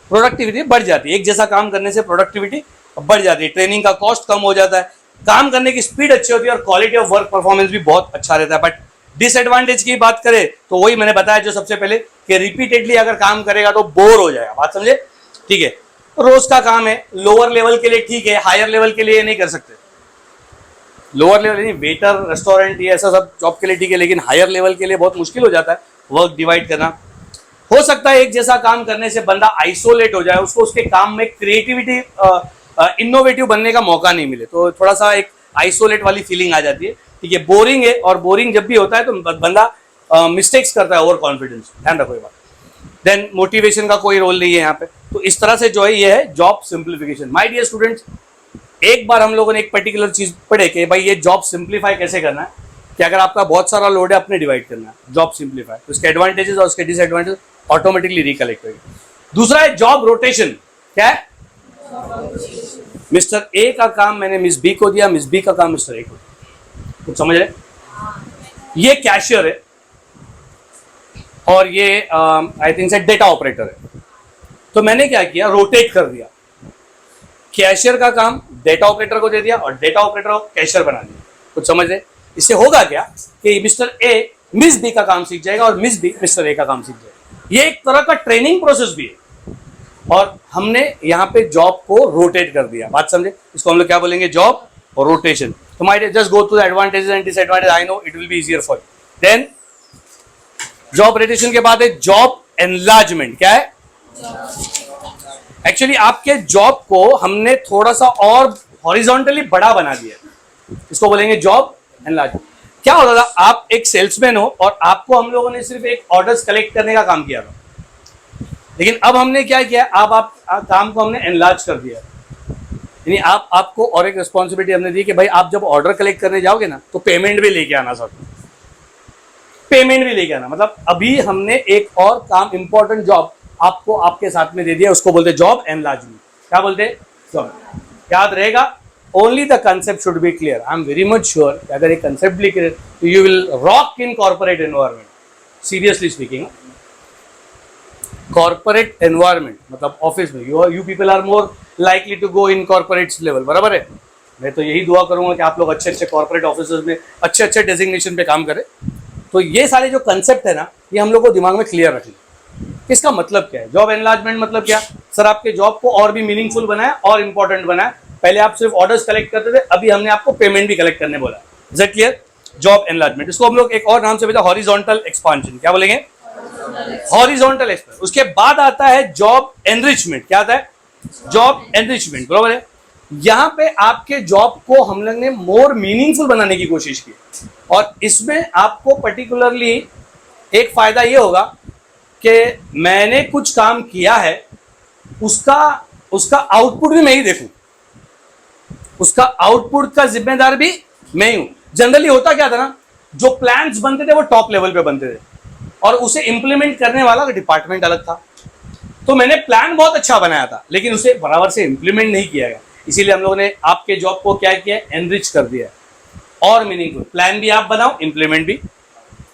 प्रोडक्टिविटी बढ़ जाती है। एक जैसा काम करने से प्रोडक्टिविटी बढ़ जाती है, ट्रेनिंग का कॉस्ट कम हो जाता है, काम करने की स्पीड अच्छी होती है और क्वालिटी ऑफ वर्क परफॉर्मेंस भी बहुत अच्छा रहता है। बट डिसएडवांटेज की बात करें तो वही मैंने बताया जो सबसे पहले, कि रिपीटेडली अगर काम करेगा तो बोर हो जाएगा। बात समझे? ठीक है। रोज का काम है, लोअर लेवल के लिए ठीक है, हायर लेवल के लिए नहीं कर सकते। लोअर लेवल यानी वेटर, रेस्टोरेंट, ये ऐसा सब जॉब के लिए ठीक है, लेकिन हायर लेवल के लिए बहुत मुश्किल हो जाता है वर्क डिवाइड करना। हो सकता है एक जैसा काम करने से बंदा आइसोलेट हो जाए, उसको उसके काम में क्रिएटिविटी, इनोवेटिव बनने का मौका नहीं मिले, तो थोड़ा सा एक आइसोलेट वाली फीलिंग आ जाती है। ठीक है। बोरिंग है, और बोरिंग जब भी होता है तो बंदा मिस्टेक्स करता है, ओवर कॉन्फिडेंस। ध्यान रखो ये बात। देन मोटिवेशन का कोई रोल नहीं है यहाँ पे। तो इस तरह से जो है ये है job simplification. My dear students, एक बार हम लोगों ने एक पर्टिकुलर चीज पढ़े कि भाई ये जॉब सिंप्लीफाई कैसे करना है, कि अगर आपका बहुत सारा लोड है अपने डिवाइड करना है जॉब सिंप्लीफाई, तो इसके एडवांटेजेस और इसके डिसएडवांटेज ऑटोमेटिकली रिकलेक्ट होगी। दूसरा है जॉब रोटेशन। क्या है? मिस्टर ए का काम मैंने मिस बी को दिया, मिस बी का काम मिस्टर ए को दिया। कुछ समझ रहे? ये कैशियर है और ये आई थिंक से डेटा ऑपरेटर है। तो मैंने क्या किया? रोटेट कर दिया। कैशियर का काम डेटा ऑपरेटर को दे दिया और डेटा ऑपरेटर को कैशियर बना दिया। कुछ समझ रहे? इससे होगा क्या कि मिस्टर ए मिस बी का काम सीख जाएगा और मिस बी मिस्टर ए का काम सीख जाएगा। ये एक तरह का ट्रेनिंग प्रोसेस भी है, और हमने यहाँ पे जॉब को रोटेट कर दिया। बात समझे? इसको हम लोग क्या बोलेंगे? जॉब और रोटेशन। तो might just go through the advantages and disadvantage, I know it will be easier for you. Then job rotation के बाद है जॉब एनलार्जमेंट। क्या है? एक्चुअली आपके जॉब को हमने थोड़ा सा और हॉरिजॉन्टली बड़ा बना दिया, इसको बोलेंगे जॉब एनलार्जमेंट। क्या होता था? आप एक सेल्समैन हो और आपको हम लोगों ने सिर्फ एक ऑर्डर्स कलेक्ट करने का काम किया था, लेकिन अब हमने क्या किया? आप काम को हमने एनलार्ज कर दिया। यानी आपको और एक रिस्पॉन्सिबिलिटी हमने दी कि भाई आप जब ऑर्डर कलेक्ट करने जाओगे ना, तो पेमेंट भी लेके आना साथ में, पेमेंट भी लेके आना। मतलब अभी हमने एक और काम, इंपॉर्टेंट जॉब आपको आपके साथ में दे दिया, उसको बोलते जॉब एनलार्जमेंट। क्या बोलते? जॉब। याद रहेगा, only the concept should be clear. I am very much sure अगर एक कंसेप्ट भी क्लियर तो you will rock in corporate environment. Seriously speaking, corporate environment मतलब ऑफिस में you people are more likely to go in corporate level. बराबर है? मैं तो यही दुआ करूंगा कि आप लोग अच्छे अच्छे कॉर्पोरेट ऑफिसर्स में अच्छे अच्छे डेजिग्नेशन पे काम करें। तो ये सारे जो कंसेप्ट है ना, ये हम लोग को दिमाग में क्लियर रखें। इसका मतलब क्या है? जॉब एनलार्जमेंट मतलब क्या? सर आपके जॉब को और भी मीनिंगफुल बनाए और इंपॉर्टेंट बनाए पहले आप सिर्फ ऑर्डर्स कलेक्ट करते थे, अभी हमने आपको पेमेंट भी कलेक्ट करने बोला। Is it clear? Job enlargement, इसको हम लोग एक और नाम से बोलते हैं हॉरिजॉन्टल एक्सपांशन। क्या बोलेंगे? Horizontal expansion. उसके बाद आता है जॉब एनरिचमेंट। क्या आता है? जॉब एनरिचमेंट, बरोबर है। यहां पे आपके जॉब को हम लोग ने मोर मीनिंगफुल बनाने की कोशिश की, और इसमें आपको पर्टिकुलरली एक फायदा ये होगा कि मैंने कुछ काम किया है, उसका आउटपुट भी मैं ही देखूं, उसका आउटपुट का जिम्मेदार भी मैं ही हूं। जनरली होता क्या था ना, जो प्लान्स बनते थे वो टॉप लेवल पे बनते थे, और उसे इंप्लीमेंट करने वाला डिपार्टमेंट अलग था। तो मैंने प्लान बहुत अच्छा बनाया था, लेकिन उसे बराबर से इंप्लीमेंट नहीं किया गया। इसीलिए हम लोगों ने आपके जॉब को क्या किया? एनरिच कर दिया और मीनिंगफुल। प्लान भी आप बनाओ, इंप्लीमेंट भी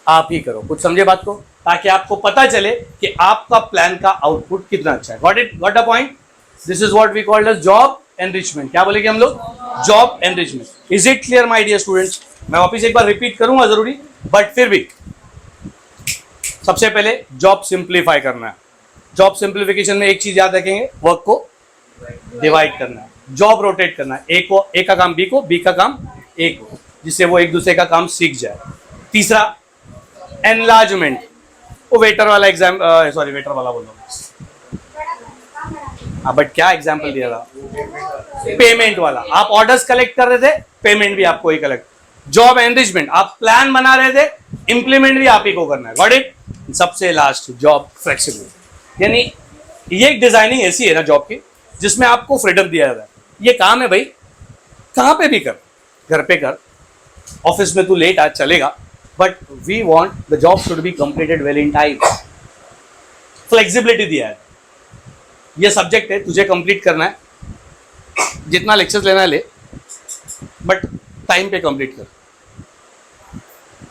आप ही करो। कुछ समझे बात को? ताकि आपको पता चले कि आपका प्लान का आउटपुट कितना अच्छा है। Got it? Got a point? This is what we called as job enrichment. क्या बोलेंगे हम लोग? Job enrichment. Is it clear my dear students? मैं वापिस एक बार रिपीट करूंगा जरूरी, बट फिर भी सबसे पहले जॉब सिंप्लीफाई करना है। जॉब सिंप्लीफिकेशन में एक चीज याद रखेंगे, वर्क को डिवाइड करना है, जॉब रोटेट करना है। ए का काम बी को, बी का काम ए को, जिससे वो एक दूसरे का काम सीख जाए। तीसरा एनलार्जमेंट, वो वेटर वाला एग्जाम, सॉरी वेटर वाला बोल रहा हूँ, हाँ बट क्या एग्जाम्पल दिया था? पेमेंट वाला। आप ऑर्डर्स कलेक्ट कर रहे थे, पेमेंट भी आपको ही कलेक्ट। जॉब एनरिचमेंट, आप प्लान बना रहे थे, इंप्लीमेंट भी आप ही को करना है। Got it? सबसे लास्ट जॉब फ्लेक्सिबिलिटी, यानी ये एक डिजाइनिंग ऐसी है ना जॉब की, जिसमें आपको फ्रीडम दिया जाता है। ये काम है भाई, कहां पे भी कर, घर पे कर, ऑफिस में तू लेट आज चलेगा, but we want the job should be completed well in time. Flexibility दिया है, ये सब्जेक्ट है, तुझे कंप्लीट करना है, जितना लेक्चर्स लेना है ले, बट टाइम पे कंप्लीट कर।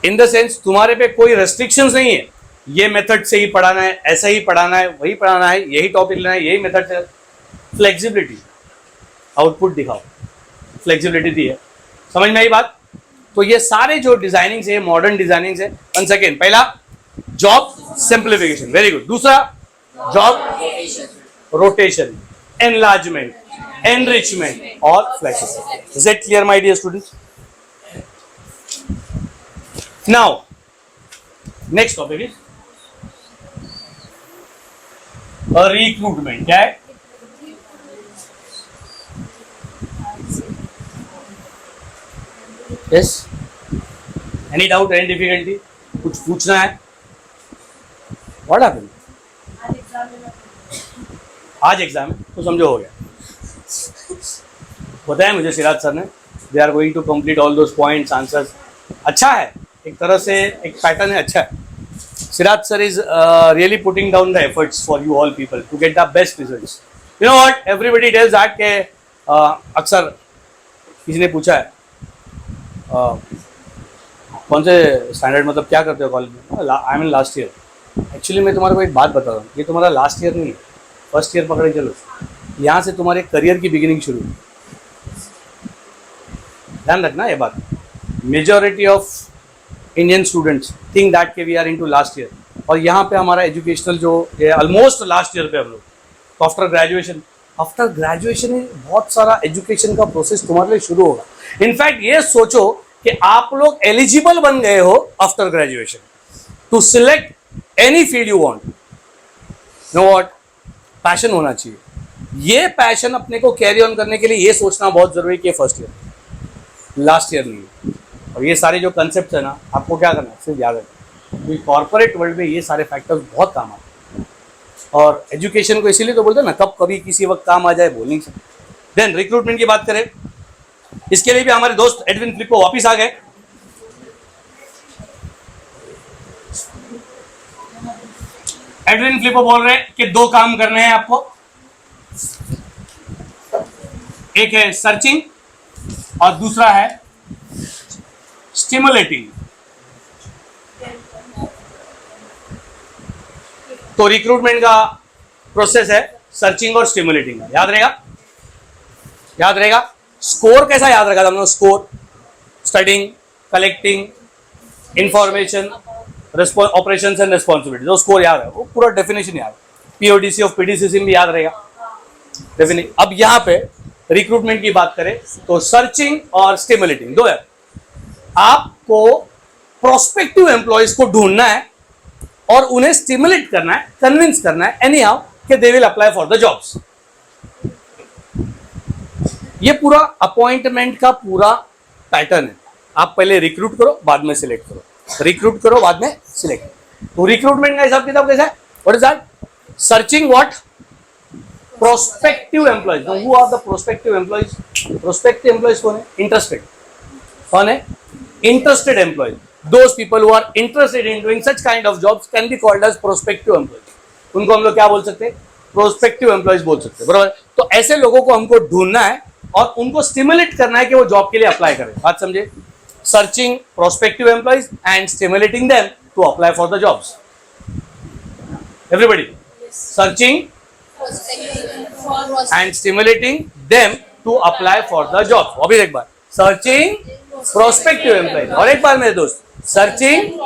इन द सेंस तुम्हारे पे कोई रेस्ट्रिक्शंस नहीं है, ये मेथड से ही पढ़ाना है, ऐसा ही पढ़ाना है, वही पढ़ाना है, यही टॉपिक लेना है, यही मेथड से। फ्लेक्सिबिलिटी, आउटपुट दिखाओ, फ्लेक्सिबिलिटी दी है। समझ में आई बात? तो ये सारे जो डिजाइनिंग है, मॉडर्न डिजाइनिंग है। वन सेकेंड, पहला जॉब सिंप्लीफिकेशन, वेरी गुड। दूसरा जॉब रोटेशन, एनलार्जमेंट, एनरिचमेंट और flexibility. Is it clear my dear students? Now next topic is recruitment. क्या है? Yes, any doubt, any difficulty? कुछ पूछना है? What happened? आज एग्जाम है तो समझो हो गया। बताया मुझे सिराज सर ने, they are going to complete all those points, answers. अच्छा है, एक तरह से एक पैटर्न है, अच्छा है। Siraj sir is really putting down the efforts for you all people to get the best results. You know what? Everybody tells that के अक्सर किसी ने पूछा है कौन से स्टैंडर्ड, मतलब क्या करते हो कॉलेज में? I mean last year. Actually मैं तुम्हारे को एक बात बता रहा हूँ, ये तुम्हारा लास्ट ईयर नहीं है, फर्स्ट ईयर पकड़े चलो। यहाँ से तुम्हारे करियर की बिगिनिंग शुरू। ध्यान रखना ये बात। Majority of Indian students think that के we are into last year, और यहाँ पे हमारा एजुकेशनल जो ऑलमोस्ट लास्ट ईयर पे हम लोग। तो आफ्टर ग्रेजुएशन बहुत सारा एजुकेशन का प्रोसेस तुम्हारे लिए शुरू होगा। इनफैक्ट ये सोचो कि आप लोग एलिजिबल बन गए हो after graduation to select any field you want. No what? Passion होना चाहिए। ये पैशन अपने को कैरी ऑन करने के लिए ये सोचना बहुत जरूरी है कि फर्स्ट ईयर, लास्ट ईयर नहीं। और ये सारे जो कंसेप्ट है ना, आपको क्या करना है, सिर्फ याद रखना। कॉर्पोरेट वर्ल्ड में ये सारे फैक्टर्स बहुत काम आते हैं, और एजुकेशन को इसीलिए तो बोलते हैं ना, कब कभी किसी वक्त काम आ जाए बोल नहीं सकते। देन रिक्रूटमेंट की बात करें, इसके लिए भी हमारे दोस्त एडविन फ्लिपो वापिस आ गए। एडविन फ्लिपो बोल रहे हैं कि दो काम करने हैं आपको, एक है सर्चिंग और दूसरा है स्टिमुलेटिंग। तो रिक्रूटमेंट का प्रोसेस है सर्चिंग और स्टिमुलेटिंग का। याद रहेगा? याद रहेगा? स्कोर कैसा याद रखा था हमने? Score, studying, collecting information, operations and responsibility. जो स्कोर याद है वो पूरा डेफिनेशन याद है। पीओडीसी ऑफ पीडीसीसी भी याद रहेगा डेफिनेशन। अब यहाँ पे रिक्रूटमेंट की बात करें तो सर्चिंग और स्टिमुलेटिंग दो है। आपको प्रोस्पेक्टिव एम्प्लॉयज को ढूंढना है और उन्हें स्टिमुलेट करना है, कन्विंस करना है एनी हाउ कि they will apply for the jobs. ये पूरा अपॉइंटमेंट का पूरा पैटर्न है। आप पहले रिक्रूट करो, बाद में सिलेक्ट करो, रिक्रूट करो, बाद में सिलेक्ट करो। तो रिक्रूटमेंट का हिसाब किताब कैसा है? What is that? Searching what? Prospective employees. Who are the prospective employees? Prospective employees कौन है? इंटरेस्टेड। कौन है? Interested employees. Those people who are interested in doing such kind of jobs can be called as prospective employees. उनको हम लोग क्या बोल सकते हैं? Prospective employees बोल सकते हैं, बराबर? तो ऐसे लोगों को हमको ढूंढना है और उनको स्टिमुलेट करना है कि वो जॉब के लिए अप्लाई करें। बात समझे? Searching prospective employees and stimulating them to apply for the jobs. Everybody, searching and stimulating them to apply for the jobs. अभी एक बार, सर्चिंग प्रोस्पेक्टिव एम्प्लॉइज, और एक बार मेरे दोस्त, searching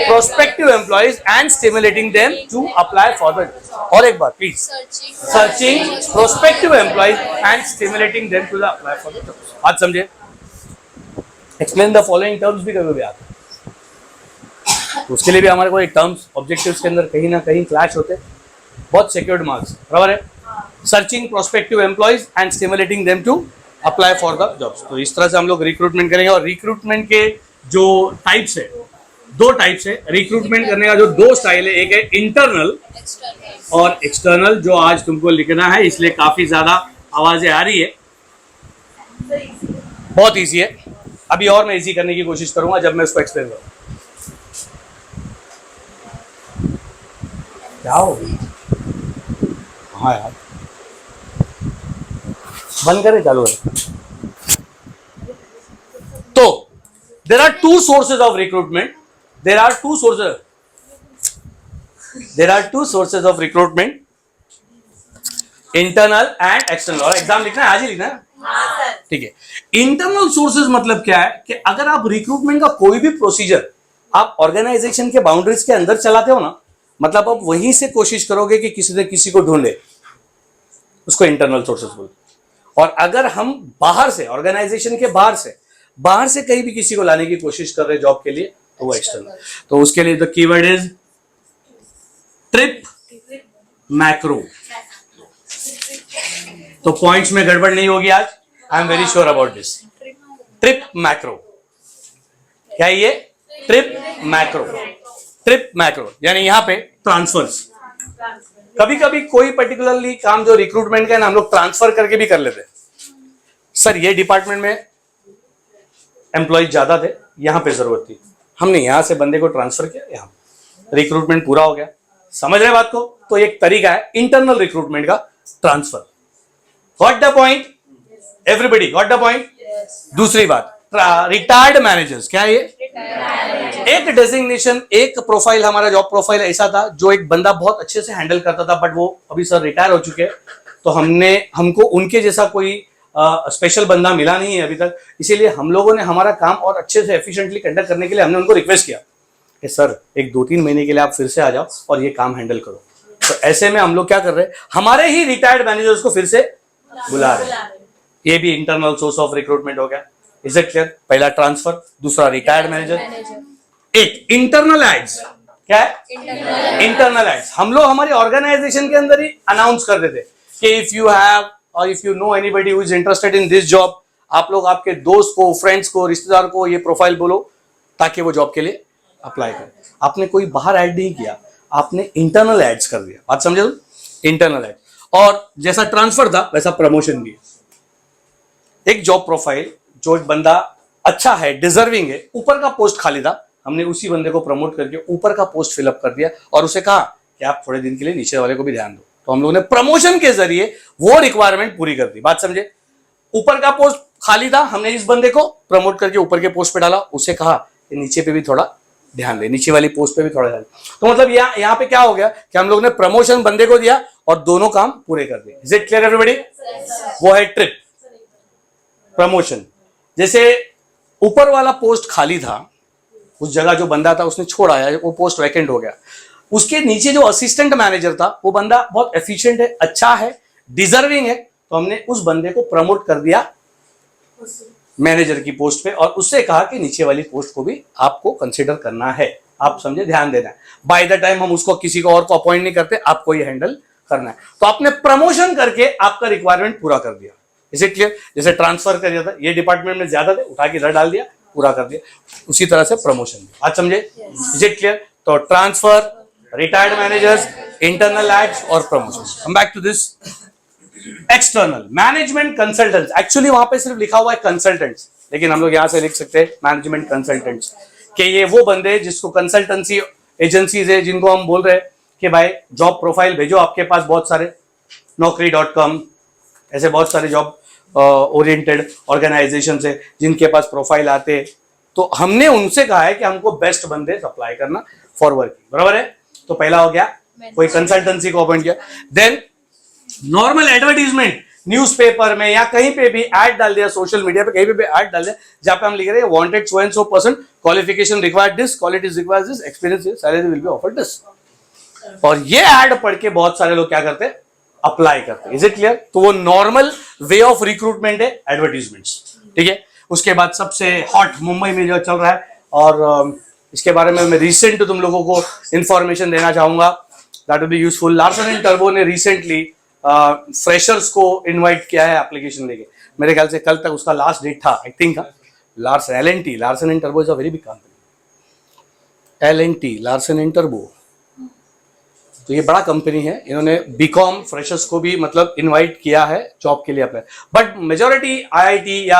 prospective employees and stimulating them to apply for the, और एक बार please, searching prospective employees and stimulating them to apply for the jobs. बात समझे? एक्सप्लेन द फॉलोइंग टर्म्स भी कभी भी आते हैं, तो उसके लिए भी हमारे को एक टर्म्स ऑब्जेक्टिव्स के अंदर कहीं ना कहीं क्लैश होते हैं, बहुत सिक्योर्ड मार्क्स, बराबर है? Searching prospective employees and stimulating them to apply for the jobs. तो इस तरह से हम लोग रिक्रूटमेंट करेंगे। और रिक्रूटमेंट के जो टाइप्स है, दो टाइप्स है रिक्रूटमेंट करने का, जो दो स्टाइल है, एक है इंटरनल और एक्सटर्नल, जो आज तुमको लिखना है, इसलिए काफी ज्यादा आवाजें आ रही है। बहुत इजी है, अभी और मैं इजी करने की कोशिश करूंगा जब मैं उसको एक्सप्लेन करूंगा। क्या हो? हाँ यार, बंद करें, चालू है। तो there are two sources of recruitment, there are two sources of recruitment, internal and external. और एग्जाम लिखना है, आज ही लिखना है, ठीक है? इंटरनल सोर्सेज मतलब क्या है कि अगर आप रिक्रूटमेंट का कोई भी प्रोसीजर आप ऑर्गेनाइजेशन के बाउंड्रीज के अंदर चलाते हो ना, मतलब आप वहीं से कोशिश करोगे कि किसी ने किसी को ढूंढे, उसको इंटरनल सोर्सेज बोलते हैं। और अगर हम बाहर से, ऑर्गेनाइजेशन के बाहर से कहीं भी किसी को लाने की कोशिश कर रहे जॉब के लिए, तो वो एक्सटर्नल। तो उसके लिए the keyword is trip macro. तो पॉइंट्स में गड़बड़ नहीं होगी आज, आई am very sure about this. Trip macro क्या है? ये ट्रिप मैक्रो यानी यहां पे ट्रांसफर्स। कभी कभी कोई पर्टिकुलरली काम जो रिक्रूटमेंट का है ना, हम लोग ट्रांसफर करके भी कर लेते हैं। सर ये डिपार्टमेंट में एम्प्लॉय ज्यादा थे, यहां पे जरूरत थी, हमने यहां से बंदे को ट्रांसफर किया, यहां रिक्रूटमेंट पूरा हो गया। समझ रहे बात को? तो एक तरीका है इंटरनल रिक्रूटमेंट का, transfer. Got the point? Everybody got the point? दूसरी बात, रिटायर्ड मैनेजर्स। क्या है ये? एक डेजिग्नेशन, एक प्रोफाइल, हमारा जॉब प्रोफाइल ऐसा था जो एक बंदा बहुत अच्छे से हैंडल करता था, बट वो अभी सर रिटायर हो चुके हैं, तो हमको उनके जैसा कोई स्पेशल बंदा मिला नहीं है अभी तक, इसीलिए हम लोगों ने हमारा काम और अच्छे से एफिशिएंटली कंडक्ट करने के लिए हमने उनको रिक्वेस्ट किया कि सर एक 2-3 महीने के लिए आप फिर से आ जाओ और ये काम हैंडल करो। तो ऐसे में हम लोग क्या कर रहे हैं, हमारे ही रिटायर्ड मैनेजर्स को फिर से बुला रहे हैं। ये भी इंटरनल सोर्स ऑफ रिक्रूटमेंट हो गया। Is it clear? पहला ट्रांसफर, दूसरा रिटायर्ड मैनेजर। एक इंटरनल एड्स। क्या है? इंटरनल एड्स हम लोग हमारी ऑर्गेनाइजेशन के अंदर ही अनाउंस कर देते कि इफ यू हैव और if you know anybody who is interested in this job, आप लोग आपके दोस्त को, फ्रेंड्स को, रिश्तेदार को ये प्रोफाइल बोलो ताकि वो जॉब के लिए अप्लाई करें। आपने कोई बाहर ऐड नहीं किया, आपने इंटरनल एड्स कर दिया। बात समझे? Internal ad. और जैसा ट्रांसफर था वैसा प्रमोशन भी। एक जॉब प्रोफाइल जो एक बंदा अच्छा है, डिजर्विंग है, ऊपर का पोस्ट खाली था, हमने उसी बंदे को प्रमोट करके ऊपर का पोस्ट फिलअप कर दिया और उसे कहा कि आप थोड़े दिन के लिए नीचे वाले को भी ध्यान दो। तो हम लोगों ने प्रमोशन के जरिए वो रिक्वायरमेंट पूरी कर दी। बात समझे? ऊपर का पोस्ट खाली था, हमने इस बंदे को प्रमोट करके ऊपर के पोस्ट पे डाला, उसे कहा कि नीचे पे भी थोड़ा ध्यान दे, नीचे वाली पोस्ट पे भी थोड़ा ध्यान। तो मतलब यहाँ पे क्या हो गया कि हम लोग ने प्रमोशन बंदे को दिया और दोनों काम पूरे कर दिए। Is it clear everybody? वो है ट्रिप प्रमोशन। जैसे ऊपर वाला पोस्ट खाली था, उस जगह जो बंदा था उसने छोड़ आया, वो पोस्ट वैकेंट हो गया। उसके नीचे जो असिस्टेंट मैनेजर था वो बंदा बहुत एफिशिएंट है, अच्छा है, डिजर्विंग है, तो हमने उस बंदे को प्रमोट कर दिया मैनेजर की पोस्ट पे, और उससे कहा कि नीचे वाली पोस्ट को भी आपको कंसिडर करना है, आप समझे, ध्यान देना है। बाय द टाइम हम उसको किसी को और को अपॉइंट नहीं करते, आपको ये हैंडल करना है। तो आपने प्रमोशन करके आपका रिक्वायरमेंट पूरा कर दिया। Is it clear? जैसे ट्रांसफर कर दिया था, ये डिपार्टमेंट में ज्यादा थे, उठा के इधर डाल दिया, पूरा कर दिया, उसी तरह से प्रमोशन। आज समझे? Is it clear? तो transfer, retired managers, internal ads और promotion. Come back to this. External management consultants, actually वहां पे सिर्फ लिखा हुआ है कंसल्टेंट्स, लेकिन हम लोग यहां से लिख सकते हैं मैनेजमेंट कंसल्टेंट्स, कि ये वो बंदे जिसको कंसल्टेंसी एजेंसीज है, जिनको हम बोल रहे हैं कि भाई जॉब प्रोफाइल भेजो, आपके पास बहुत सारे naukri.com ऐसे बहुत सारे जॉब ओरिएंटेड ऑर्गेनाइजेशन है जिनके पास प्रोफाइल आते हैं, तो हमने उनसे कहा है कि हमको बेस्ट बंदे सप्लाई करना फॉर वर्किंग। बराबर है? तो पहला हो गया, कोई कंसल्टेंसी को अपॉइंट किया। देन नॉर्मल एडवर्टीजमेंट, न्यूज़पेपर में या कहीं पे भी ऐड डाल दिया, सोशल मीडिया पे कहीं पे भी ऐड डाल दिया, जहां पे हम लिख रहे हैं wanted so and so person, qualification required this, qualities required this, experience, salary will be offered this. और ये ऐड पढ़ के बहुत सारे लोग क्या करते हैं, अप्लाई करते हैं। Is it clear? तो वो नॉर्मल वे ऑफ रिक्रूटमेंट है, एडवर्टीजमेंट्स। ठीक है? उसके बाद सबसे हॉट मुंबई में जो चल रहा है, और इसके बारे में मैं रिसेंट तुम लोगों को इंफॉर्मेशन देना चाहूंगा, that will be useful. Larsen and turbo ने रिसेंटली फ्रेशर्स को इनवाइट किया है एप्लीकेशन लेके। मेरे ख्याल से कल तक उसका लास्ट डेट था, I think. Larsen and turbo is a very big company, LNT, Larsen and turbo, तो ये बड़ा कंपनी है। इन्होंने बीकॉम फ्रेशर्स को भी मतलब इनवाइट किया है जॉब के लिए अप्लाई, बट मेजॉरिटी IIT या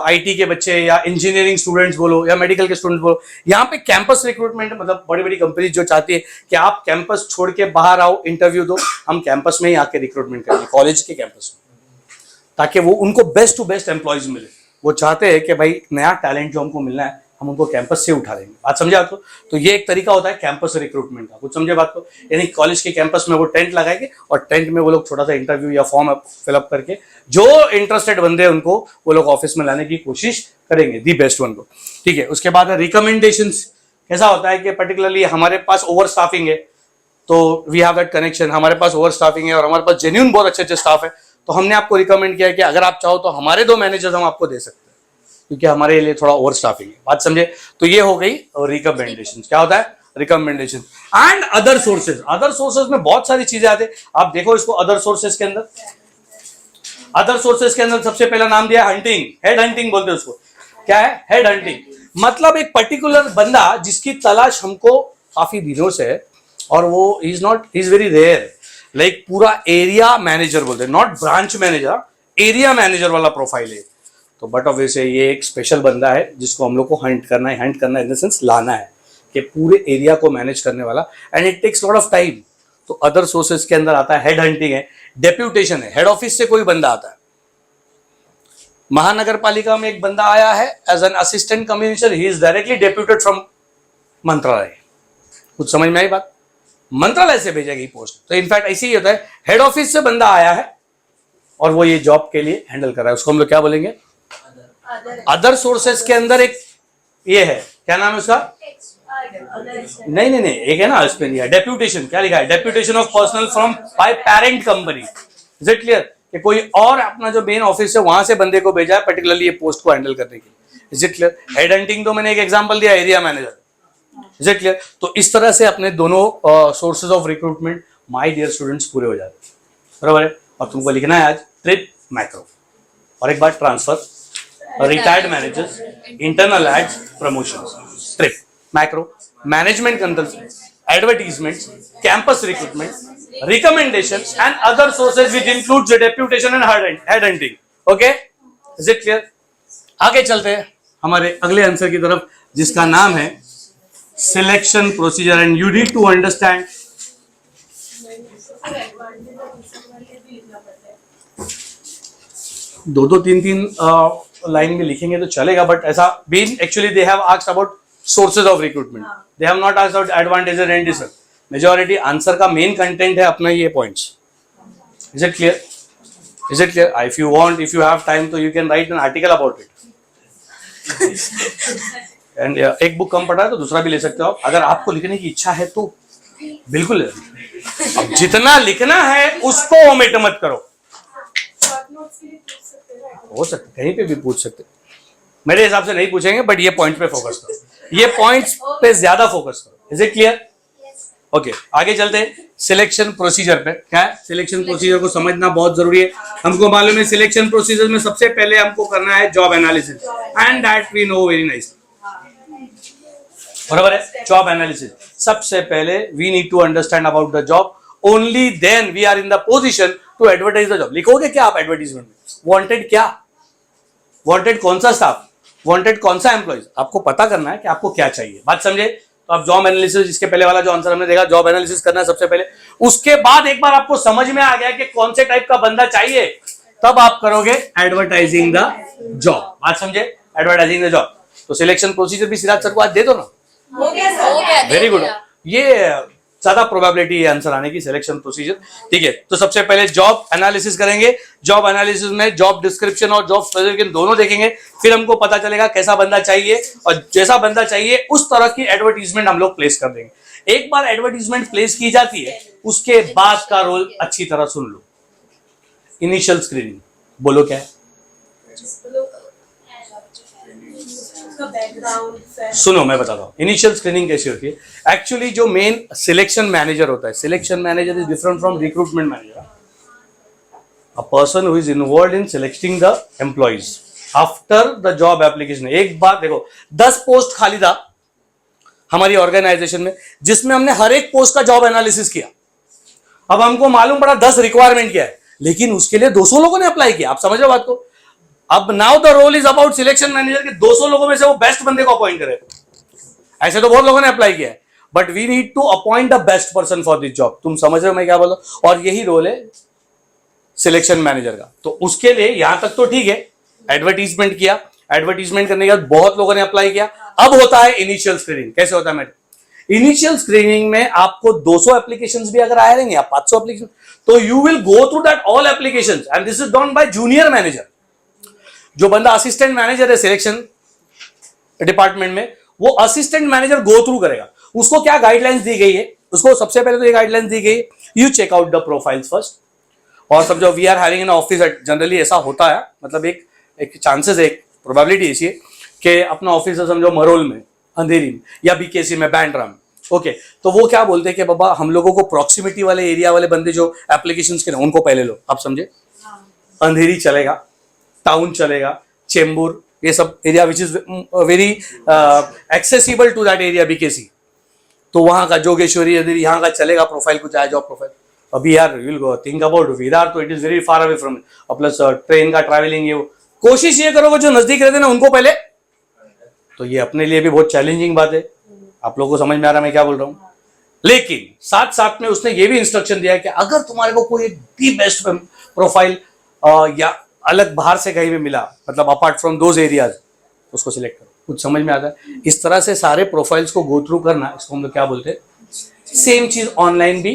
IT के बच्चे या इंजीनियरिंग स्टूडेंट्स बोलो या मेडिकल के स्टूडेंट्स बोलो, यहाँ पे कैंपस रिक्रूटमेंट, मतलब बड़ी बड़ी कंपनी जो चाहती है कि आप कैंपस छोड़ के बाहर आओ, इंटरव्यू दो, हम कैंपस में ही आके रिक्रूटमेंट करेंगे, कॉलेज के कैंपस में, ताकि वो उनको बेस्ट टू बेस्ट एम्प्लॉयज मिले। वो चाहते हैं कि भाई नया टैलेंट जो हमको मिलना है, हम उनको कैंपस से उठा देंगे। बात समझे आपको? तो ये एक तरीका होता है कैंपस रिक्रूटमेंट का। कुछ समझे बात को? यानी कॉलेज के कैंपस में वो टेंट लगाएंगे और टेंट में वो लोग छोटा सा इंटरव्यू या फॉर्म फिलअप करके जो इंटरेस्टेड बंदे हैं उनको वो लोग ऑफिस में लाने की कोशिश करेंगे, दी बेस्ट वन को। ठीक है? उसके बाद रिकमेंडेशंस। कैसा होता है कि पर्टिकुलरली हमारे पास ओवर स्टाफिंग है, तो वी हैव दैट कनेक्शन, हमारे पास ओवर स्टाफिंग है और हमारे पास जेन्युइन बहुत अच्छे अच्छे स्टाफ है, तो हमने आपको रिकमेंड किया कि अगर आप चाहो तो हमारे 2 मैनेजर्स हम आपको दे सकते हैं, क्योंकि हमारे लिए थोड़ा ओवर स्टाफिंग है। बात समझे? तो ये हो गई रिकमेंडेशन। क्या होता है? Recommendation. And other sources. Other sources में बहुत सारी चीजें आती है, आप देखो इसको। अदर सोर्सेज के अंदर, अदर सोर्सेज के अंदर सबसे पहला नाम दिया हंटिंग, हेड हंटिंग बोलते हैं उसको। क्या है? Head hunting. मतलब एक पर्टिकुलर बंदा जिसकी तलाश हमको काफी दिनों से है, और वो इज वेरी रेयर, लाइक पूरा एरिया मैनेजर बोलते हैं, not branch manager, area manager वाला प्रोफाइल है। तो बट ऑब्वियसली ये एक स्पेशल बंदा है जिसको हम लोग को हंट करना है इन द सेंस लाना है, कि पूरे एरिया को मैनेज करने वाला, and it takes lot of time. तो अदर सोर्सेज के अंदर आता है हेड हंटिंग है, डेप्यूटेशन है, हेड ऑफिस से कोई बंदा आता है। महानगर पालिका में एक बंदा आया है as an assistant commissioner, he is directly deputed from मंत्रालय। कुछ समझ में आई बात? मंत्रालय से भेजेगी पोस्ट। तो इनफैक्ट ऐसे ही होता है, हेड ऑफिस से बंदा आया है और वो ये जॉब के लिए हैंडल कर रहा है, उसको हम लोग क्या बोलेंगे? अदर सोर्सेज के अंदर एक ये है, क्या नाम है उसका? नहीं, एक है ना इसमें डेप्यूटेशन। क्या लिखा है? Deputation of personal from by parent company. Is it clear? कि कोई और अपना जो मेन ऑफिस है वहां से बंदे को भेजा है पर्टिकुलरली ये पोस्ट को हैंडल करने के लिए। Is it clear? Head hunting तो मैंने एक एग्जांपल दिया, area manager. Is it clear? तो इस तरह से अपने दोनों sources of recruitment my dear students पूरे हो जाते हैं। बराबर है? और तुमको लिखना है आज ट्रिप, मैक्रो, और एक बार transfer, retired managers, internal ads, promotions, trip, macro, management consultant, advertisements, campus recruitment, recommendations and other sources which includes the deputation and head hunting. Okay? Is it clear? आगे चलते हैं हमारे अगले आंसर की तरफ, जिसका नाम है selection procedure, and you need to understand. दो तीन लाइन में लिखेंगे तो चलेगा, बट ऐसा been actually they have asked about sources of recruitment, they have not asked about advantages and disadvantages. Majority answer का मेन कंटेंट है अपना ये points. Is it clear? Is it clear? If you want, if you have time, तो you can write an article about it. And एक बुक कम पढ़ा है तो दूसरा भी ले सकते हो। अगर आपको लिखने की इच्छा है तो बिल्कुल, अब जितना लिखना है उसको ओमिट मत करो। हो सकता, कहीं पे भी पूछ सकते, मेरे हिसाब से नहीं पूछेंगे, बट ये पॉइंट पे फोकस करो, ये पॉइंट्स पे ज्यादा फोकस करो। Is it clear? ओके, आगे चलते हैं सिलेक्शन प्रोसीजर पे। क्या है सिलेक्शन प्रोसीजर को समझना बहुत जरूरी है। हमको मालूम है सिलेक्शन प्रोसीजर में सबसे पहले हमको करना है job analysis, and that we know very nice. बराबर है, जॉब एनालिसिस सबसे पहले we need to understand about the job, only then we are in the position to advertise the job. लिखोगे क्या आप एडवर्टाइजमेंट में? वांटेड क्या, वांटेड कौन सा स्टाफ, वांटेड कौन सा एम्प्लॉइज, आपको पता करना है कि आपको क्या चाहिए। बात समझे? तो आप जॉब एनालिसिस, इसके पहले वाला जो आंसर हमने देखा, जॉब एनालिसिस करना है सबसे पहले। उसके बाद एक बार आपको समझ में आ गया कि कौन से टाइप का बंदा चाहिए, तब आप करोगे एडवर्टाइजिंग द जॉब। बात समझे? Advertising the job. तो सिलेक्शन प्रोसीजर भी सिराज सर को आज दे दो ना। हो गया, वेरी गुड। ये ज्यादा प्रोबेबिलिटी है आंसर आने की, सिलेक्शन प्रोसीजर। ठीक है, तो सबसे पहले जॉब एनालिसिस करेंगे। जॉब एनालिसिस में जॉब डिस्क्रिप्शन और जॉब स्पेसिफिकेशन दोनों देखेंगे, फिर हमको पता चलेगा कैसा बंदा चाहिए, और जैसा बंदा चाहिए उस तरह की एडवर्टीजमेंट हम लोग प्लेस कर देंगे। एक बार एडवर्टीजमेंट प्लेस की जाती है, उसके बाद का रोल अच्छी तरह सुन लो। इनिशियल स्क्रीनिंग, बोलो क्या है? सुनो मैं बताता हूँ इनिशियल स्क्रीनिंग कैसी होती है। एक्चुअली जो मेन सिलेक्शन मैनेजर होता है, selection manager is different from recruitment manager. A person who is involve in selecting the employees after the job application. एक बार देखो, 10 पोस्ट खाली था हमारी ऑर्गेनाइजेशन में, जिसमें हमने हर एक पोस्ट का जॉब एनालिसिस किया। अब हमको मालूम पड़ा 10 रिक्वायरमेंट क्या है, लेकिन उसके लिए 200 लोगों ने अप्लाई किया। आप समझ रहे हो बात को? अब now the role is about selection manager के 200 लोगों में से वो बेस्ट बंदे को अपॉइंट करे। ऐसे तो बहुत लोगों ने अप्लाई किया है, but we need to appoint the best person for this job. तुम समझ रहे हो मैं क्या बोल रहा हूं? और यही रोल है सिलेक्शन मैनेजर का। तो उसके लिए यहां तक तो ठीक है, एडवर्टीजमेंट किया, एडवर्टीजमेंट करने के बाद बहुत लोगों ने अप्लाई किया। अब होता है इनिशियल स्क्रीनिंग। कैसे होता है मेरे इनिशियल स्क्रीनिंग में? आपको 200 एप्लीकेशंस भी अगर आए रहेंगे, आप 500 एप्लीकेशन, तो you will go through that all applications, and this is done by junior manager. जो बंदा असिस्टेंट मैनेजर है सिलेक्शन डिपार्टमेंट में, वो असिस्टेंट मैनेजर गो थ्रू करेगा। उसको क्या गाइडलाइंस दी गई है? उसको सबसे पहले तो ये गाइडलाइंस दी गई है, you check out the profiles first. और समझो we are hiring in office, generally ऐसा होता है, मतलब एक चांसेस है, एक प्रोबेबिलिटी ऐसी है कि अपना ऑफिस है समझो मरोल में, अंधेरी में, या बीकेसी में, बैंड्रा में। ओके, तो वो क्या बोलते हैं कि बाबा हम लोगों को प्रॉक्सिमिटी वाले एरिया वाले बंदे जो एप्लीकेशन के ना, उनको पहले लो। आप समझे? अंधेरी चलेगा, टाउन चलेगा, चेंबूर, ये सब area which is very accessible to that area BKC. तो वहां का जोगेश्वरी यहाँ का चलेगा प्रोफाइल, कुछ आया जॉब प्रोफाइल। अभी यार will go think about Virar, तो it is very far away from, plus train का ट्रैवलिंग है। कोशिश ये करोगे जो नजदीक रहते ना उनको पहले, तो ये अपने लिए भी बहुत चैलेंजिंग बात है। आप लोगों को समझ में आ रहा है मैं क्या बोल रहा हूँ? लेकिन साथ साथ में उसने ये भी इंस्ट्रक्शन दिया है कि अगर तुम्हारे को कोई दी बेस्ट प्रोफाइल या अलग बाहर से कहीं भी मिला, मतलब अपार्ट फ्रॉम दोज एरियाज, उसको सिलेक्ट करो। कुछ समझ में आता है? इस तरह से सारे प्रोफाइल्स को गो थ्रू करना, इसको हम लोग क्या बोलते हैं? सेम चीज ऑनलाइन भी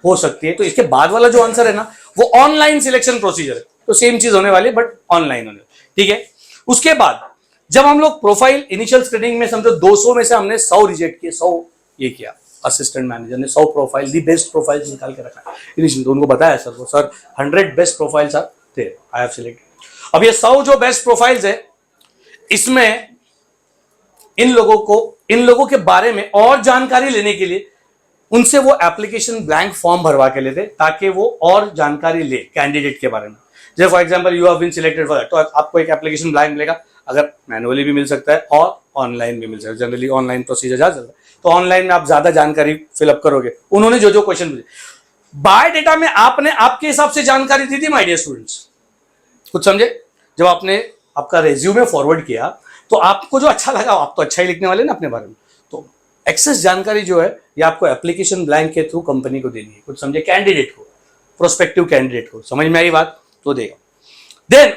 हो सकती है। तो इसके बाद वाला जो आंसर है ना, वो ऑनलाइन सिलेक्शन प्रोसीजर है। तो सेम चीज होने वाली है, बट ऑनलाइन होने वाली। ठीक है, उसके बाद जब हम लोग प्रोफाइल इनिशियल स्क्रीनिंग में समझो 200 में से हमने 100 रिजेक्ट किए, 100 ये किया, असिस्टेंट मैनेजर ने 100 प्रोफाइल, दी बेस्ट प्रोफाइल निकाल के रखा इनिशियल। तो उनको बताया सर को, sir 100 best profiles are there, I have selected. अब ये 100 जो बेस्ट प्रोफाइल्स है, इसमें इन लोगों के बारे में और जानकारी लेने के लिए उनसे वो एप्लीकेशन ब्लैंक फॉर्म भरवा के लेते, ताकि वो और जानकारी ले कैंडिडेट के बारे में। जैसे for example you have been selected for that, तो आपको एक एप्लीकेशन ब्लैंक मिलेगा। अगर मैनुअली भी मिल सकता है और ऑनलाइन भी मिल सकता है, जनरली ऑनलाइन प्रोसीजर ज्यादा चलता है। तो ऑनलाइन में आप ज्यादा जानकारी फिलअप करोगे। उन्होंने जो जो क्वेश्चन पूछे, बायोडेटा में आपने आपके हिसाब से जानकारी दी थी माय डियर स्टूडेंट्स। कुछ समझे? जब आपने आपका रेज्यूमे फॉरवर्ड किया, तो आपको जो अच्छा लगा, आप तो अच्छा ही लिखने वाले ना अपने बारे में, तो एक्सेस जानकारी जो है ये आपको एप्लीकेशन ब्लैंक के थ्रू कंपनी को देनी है। कुछ समझे? कैंडिडेट को, प्रोस्पेक्टिव कैंडिडेट को। समझ में आई बात? तो देगा। देन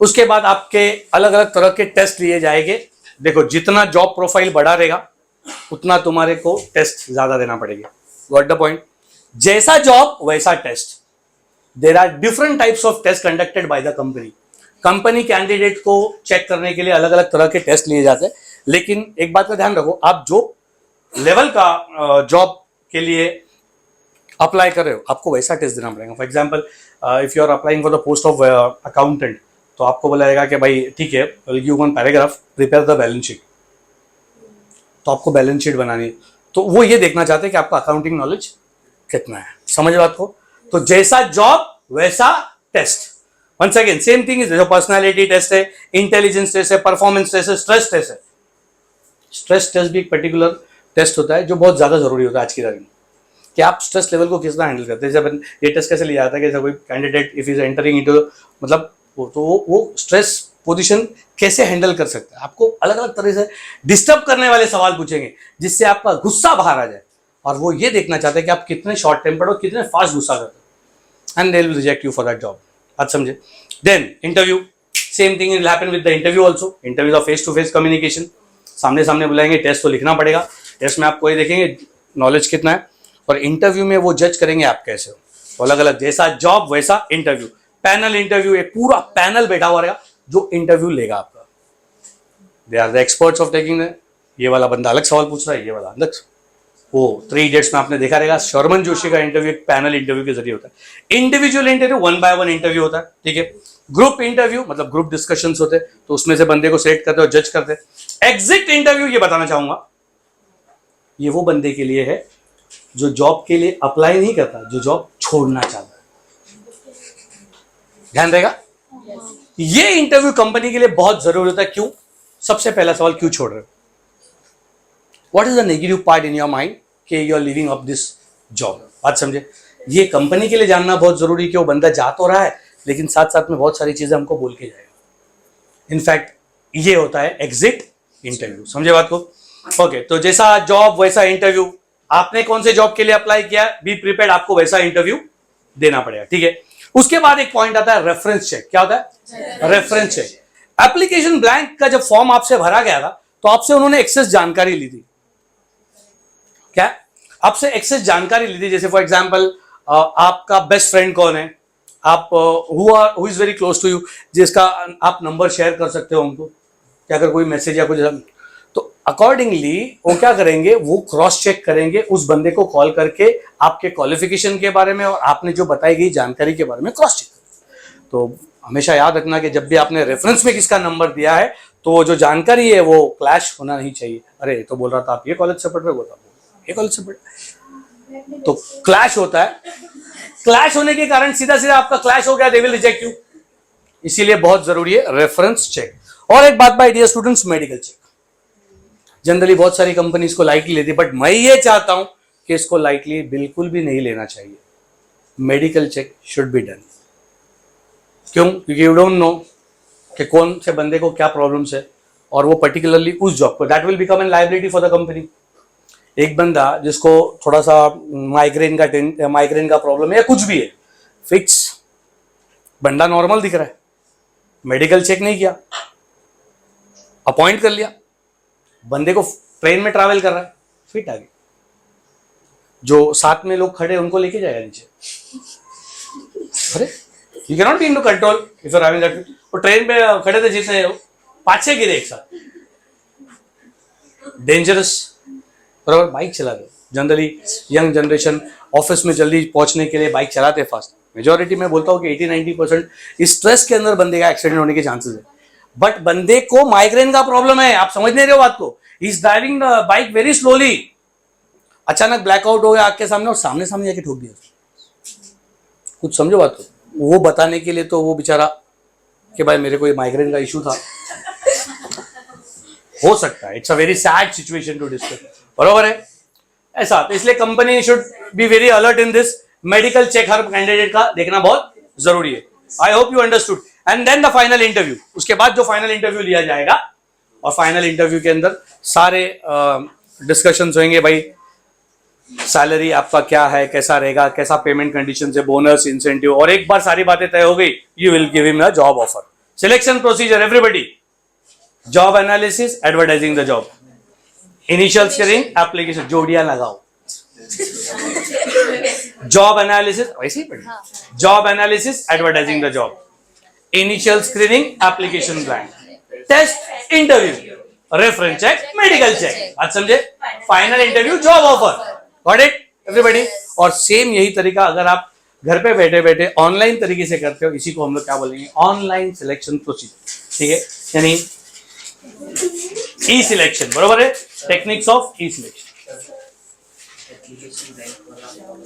उसके बाद आपके अलग अलग तरह के टेस्ट लिए जाएंगे। देखो, जितना जॉब प्रोफाइल बढ़ा रहेगा उतना तुम्हारे को टेस्ट ज्यादा देना पड़ेगा। Got the point? जैसा जॉब वैसा test. There are different types of test conducted by the company candidate को चेक करने के लिए अलग अलग तरह के टेस्ट लिए जाते हैं। लेकिन एक बात का ध्यान रखो, आप जो लेवल का जॉब के लिए अप्लाई कर रहे हो, आपको वैसा टेस्ट देना पड़ेगा। For example if you are applying for the post of accountant, तो आपको बोला जाएगा कि भाई ठीक है, give one paragraph, prepare the balance sheet. तो आपको बैलेंस शीट बनानी है, तो वो ये देखना चाहते हैं कि आपका अकाउंटिंग नॉलेज कितना है। समझ बात को? तो जैसा जॉब वैसा test. Once again same thing is, personality test है, इंटेलिजेंस टेस्ट है, परफॉर्मेंस टेस्ट है, स्ट्रेस टेस्ट है। स्ट्रेस टेस्ट भी एक पर्टिकुलर टेस्ट होता है जो बहुत ज्यादा जरूरी होता है आज की तारीख में, कि आप स्ट्रेस लेवल को कितना हैंडल करते हैं। जैसे ये टेस्ट कैसे लिया जाता है कि कोई candidate if is entering into, मतलब वो स्ट्रेस पोजीशन कैसे हैंडल कर सकता है। आपको अलग अलग तरह से डिस्टर्ब करने वाले सवाल पूछेंगे जिससे आपका गुस्सा बाहर आ जाए, और वो ये देखना चाहते हैं कि आप कितने शॉर्ट टेम्पर्ड और कितने फास्ट गुस्सा करते हैं, and they will reject you for that job. आज समझे? Then interview, same thing will happen with the interview also. Interview of face to face communication, सामने सामने बुलाएंगे, टेस्ट तो लिखना पड़ेगा। टेस्ट में आपको ये देखेंगे नॉलेज कितना है, और इंटरव्यू में वो जज करेंगे आप कैसे हो। तो अलग अलग, जैसा जॉब वैसा इंटरव्यू। पैनल इंटरव्यू, एक पूरा पैनल बैठा हुआ रहेगा जो इंटरव्यू लेगा आपका। They are the experts of taking the, ये वाला बंदा अलग सवाल पूछ रहा है, ये वाला अलग। वो 3 इडियट्स में आपने देखा रहेगा, शर्मन जोशी का इंटरव्यू एक पैनल इंटरव्यू के जरिए होता है। इंडिविजुअल इंटरव्यू 1 by 1 इंटरव्यू होता है, ठीक है। ग्रुप इंटरव्यू मतलब ग्रुप डिस्कशंस होते हैं, तो उसमें से बंदे को सेलेक्ट करते और जज करते हैं। एग्जिट इंटरव्यू, ये बताना चाहूंगा, ये वो बंदे के लिए है जो जॉब के लिए अप्लाई नहीं करता, जो जॉब छोड़ना चाहता है। ध्यान रहेगा, ये इंटरव्यू कंपनी के लिए बहुत जरूरी होता है। क्यों? सबसे पहला सवाल, क्यों छोड़ रहे हो? What is the negative part in your mind कि you are living up this job. बात समझे? ये कंपनी के लिए जानना बहुत जरूरी है कि वो बंदा जा तो रहा है, लेकिन साथ साथ में बहुत सारी चीजें हमको बोल के जाएगा। इनफैक्ट ये होता है एग्जिट इंटरव्यू। समझे बात को? ओके, तो जैसा जॉब वैसा इंटरव्यू। आपने कौन से जॉब के लिए अप्लाई किया, बी प्रिपेयर्ड, आपको वैसा इंटरव्यू देना पड़ेगा, ठीक है। उसके बाद एक पॉइंट आता है रेफरेंस चेक। क्या होता है? Reference check. एप्लीकेशन ब्लैंक का जब फॉर्म आपसे भरा गया था, तो आपसे उन्होंने एक्सेस जानकारी ली थी। क्या? आपसे एक्सेस जानकारी ली थी, जैसे फॉर एग्जांपल आपका बेस्ट फ्रेंड कौन है, आप who is very close to you, जिसका आप नंबर शेयर कर सकते हो उनको, कि अगर कोई मैसेज या कुछ, तो अकॉर्डिंगली वो क्या करेंगे, वो क्रॉस चेक करेंगे, उस बंदे को कॉल करके आपके क्वालिफिकेशन के बारे में और आपने जो बताई गई जानकारी के बारे में क्रॉस चेक। तो हमेशा याद रखना कि जब भी आपने रेफरेंस में किसका नंबर दिया है, तो जो जानकारी है वो क्लैश होना नहीं चाहिए। अरे तो बोल रहा था आप ये कॉलेज से पढ़ रहे हो, ये कॉलेज से पढ़, तो क्लैश होता है। क्लैश होने के कारण सीधा सीधा आपका क्लैश हो गया, दे विल रिजेक्ट यू। इसीलिए बहुत जरूरी है रेफरेंस चेक। और एक बात by dear students, medical check. जनरली बहुत सारी कंपनी इसको लाइटली लेती है, बट मैं ये चाहता हूं कि इसको लाइटली बिल्कुल भी नहीं लेना चाहिए। Medical check should be done. क्यों? क्योंकि यू डोंट नो कि कौन से बंदे को क्या प्रॉब्लम्स है, और वो पर्टिकुलरली उस जॉब को, that will become an liability for the company. एक बंदा जिसको थोड़ा सा माइग्रेन का प्रॉब्लम है या कुछ भी है, फिक्स बंदा नॉर्मल दिख रहा है, मेडिकल चेक नहीं किया, अपॉइंट कर लिया, बंदे को ट्रेन में ट्रैवल कर रहा है, फिट आ गई, जो साथ में लोग खड़े उनको लेके जाएगा नीचे। अरे you can not be into control if you are having that. वो ट्रेन पे खड़े थे जितने 5-6 गिरे एक साथ, डेंजरस। बराबर, बाइक चला रहे जनरली यंग जनरेशन ऑफिस में जल्दी पहुंचने के लिए बाइक चलाते फास्ट। मेजोरिटी में बोलता हूँ कि 80-90% इस स्ट्रेस के अंदर बंदे का एक्सीडेंट होने के चांसेस है। बट बंदे को माइग्रेन का प्रॉब्लम है, आप समझ नहीं रहे हो बात को। He is driving the bike very slowly, अचानक ब्लैकआउट हो गया आग के सामने और सामने सामने जाके ठोक दिया। कुछ समझो बात को। वो बताने के लिए तो वो बेचारा कि भाई मेरे को ये माइग्रेन का इशू था, हो सकता है, it's a very sad situation to discuss. बरोबर है ऐसा, तो इसलिए company should be very alert in this. Medical check हर कैंडिडेट का देखना बहुत जरूरी है। I hope you understood. And then the final interview. उसके बाद जो फाइनल इंटरव्यू लिया जाएगा, और फाइनल इंटरव्यू के अंदर सारे डिस्कशंस होंगे, भाई सैलरी आपका क्या है, कैसा रहेगा, कैसा पेमेंट कंडीशन है, बोनस, इंसेंटिव, और एक बार सारी बातें तय हो गई, you will give him a job offer. Selection procedure, everybody, job analysis, advertising the job, initial screening, application, जोड़ियां लगाओ, जॉब एनालिसिस, वैसे ही पढ़ी, job analysis, advertising the job, initial screening, application blank, test, interview, reference check, medical check. आज समझे? Final interview, job offer. Got it everybody? और सेम यही तरीका अगर आप घर पे बैठे बैठे ऑनलाइन तरीके से करते हो, इसी को हम लोग क्या बोलेंगे, ऑनलाइन सिलेक्शन प्रोसीजर, ठीक है, यानी ई सिलेक्शन, बरोबर है, टेक्निक्स ऑफ ई सिलेक्शन।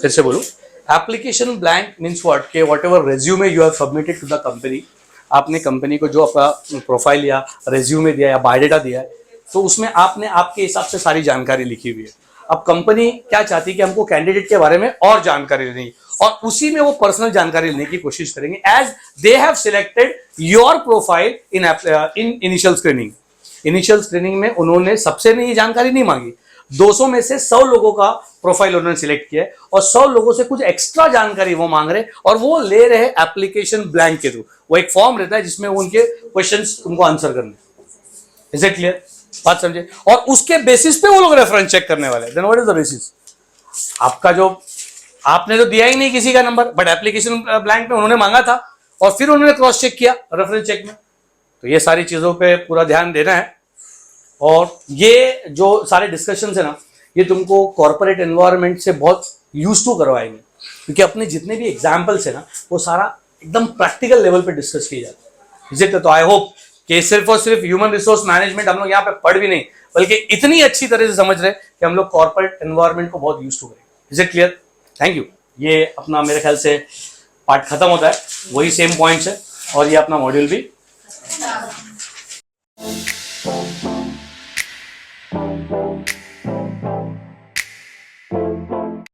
फिर से बोलूं, एप्लीकेशन ब्लैंक मीन्स व्हाट, के whatever resume you have submitted to the company, आपने कंपनी को जो आपका प्रोफाइल या रेज्यूमे दिया या बायोडेटा दिया है, तो उसमें आपने आपके हिसाब से सारी जानकारी लिखी हुई है। अब कंपनी क्या चाहती है कि हमको कैंडिडेट के बारे में और जानकारी लेनी, और उसी में वो पर्सनल जानकारी लेने की कोशिश करेंगे, as they have selected your profile in initial screening. Initial screening में उन्होंने सबसे नहीं ये जानकारी नहीं मांगी, 200 में से 100 लोगों का प्रोफाइल उन्होंने सिलेक्ट किया है, और 100 लोगों से कुछ एक्स्ट्रा जानकारी वो मांग रहे, और वो ले रहे एप्लीकेशन ब्लैंक के थ्रू। वो एक फॉर्म रहता है जिसमें वो उनके क्वेश्चंस उनको आंसर करने। Is it clear? बात समझे? और उसके बेसिस पे वो लोग रेफरेंस चेक करने वाले। Then what is the basis? आपका जो आपने तो दिया ही नहीं किसी का नंबर, बट एप्लीकेशन ब्लैंक में उन्होंने मांगा था, और फिर उन्होंने क्रॉस चेक किया रेफरेंस चेक में। तो ये सारी चीजों पे पूरा ध्यान देना है। और ये जो सारे डिस्कशंस है ना, ये तुमको कॉर्पोरेट एनवायरनमेंट से बहुत यूज टू करवाएंगे, क्योंकि अपने जितने भी एग्जाम्पल्स है ना, वो सारा एकदम प्रैक्टिकल लेवल पे डिस्कस किया जाता है। तो आई होप कि सिर्फ और सिर्फ ह्यूमन रिसोर्स मैनेजमेंट हम लोग यहाँ पे पढ़ भी नहीं, बल्कि इतनी अच्छी तरह से समझ रहे कि हम लोग कॉर्पोरेट एनवायरनमेंट को बहुत यूज टू करेंगे। Is it clear? Thank you. ये अपना मेरे ख्याल से पार्ट खत्म होता है, वही सेम पॉइंट्स है, और ये अपना मॉड्यूल भी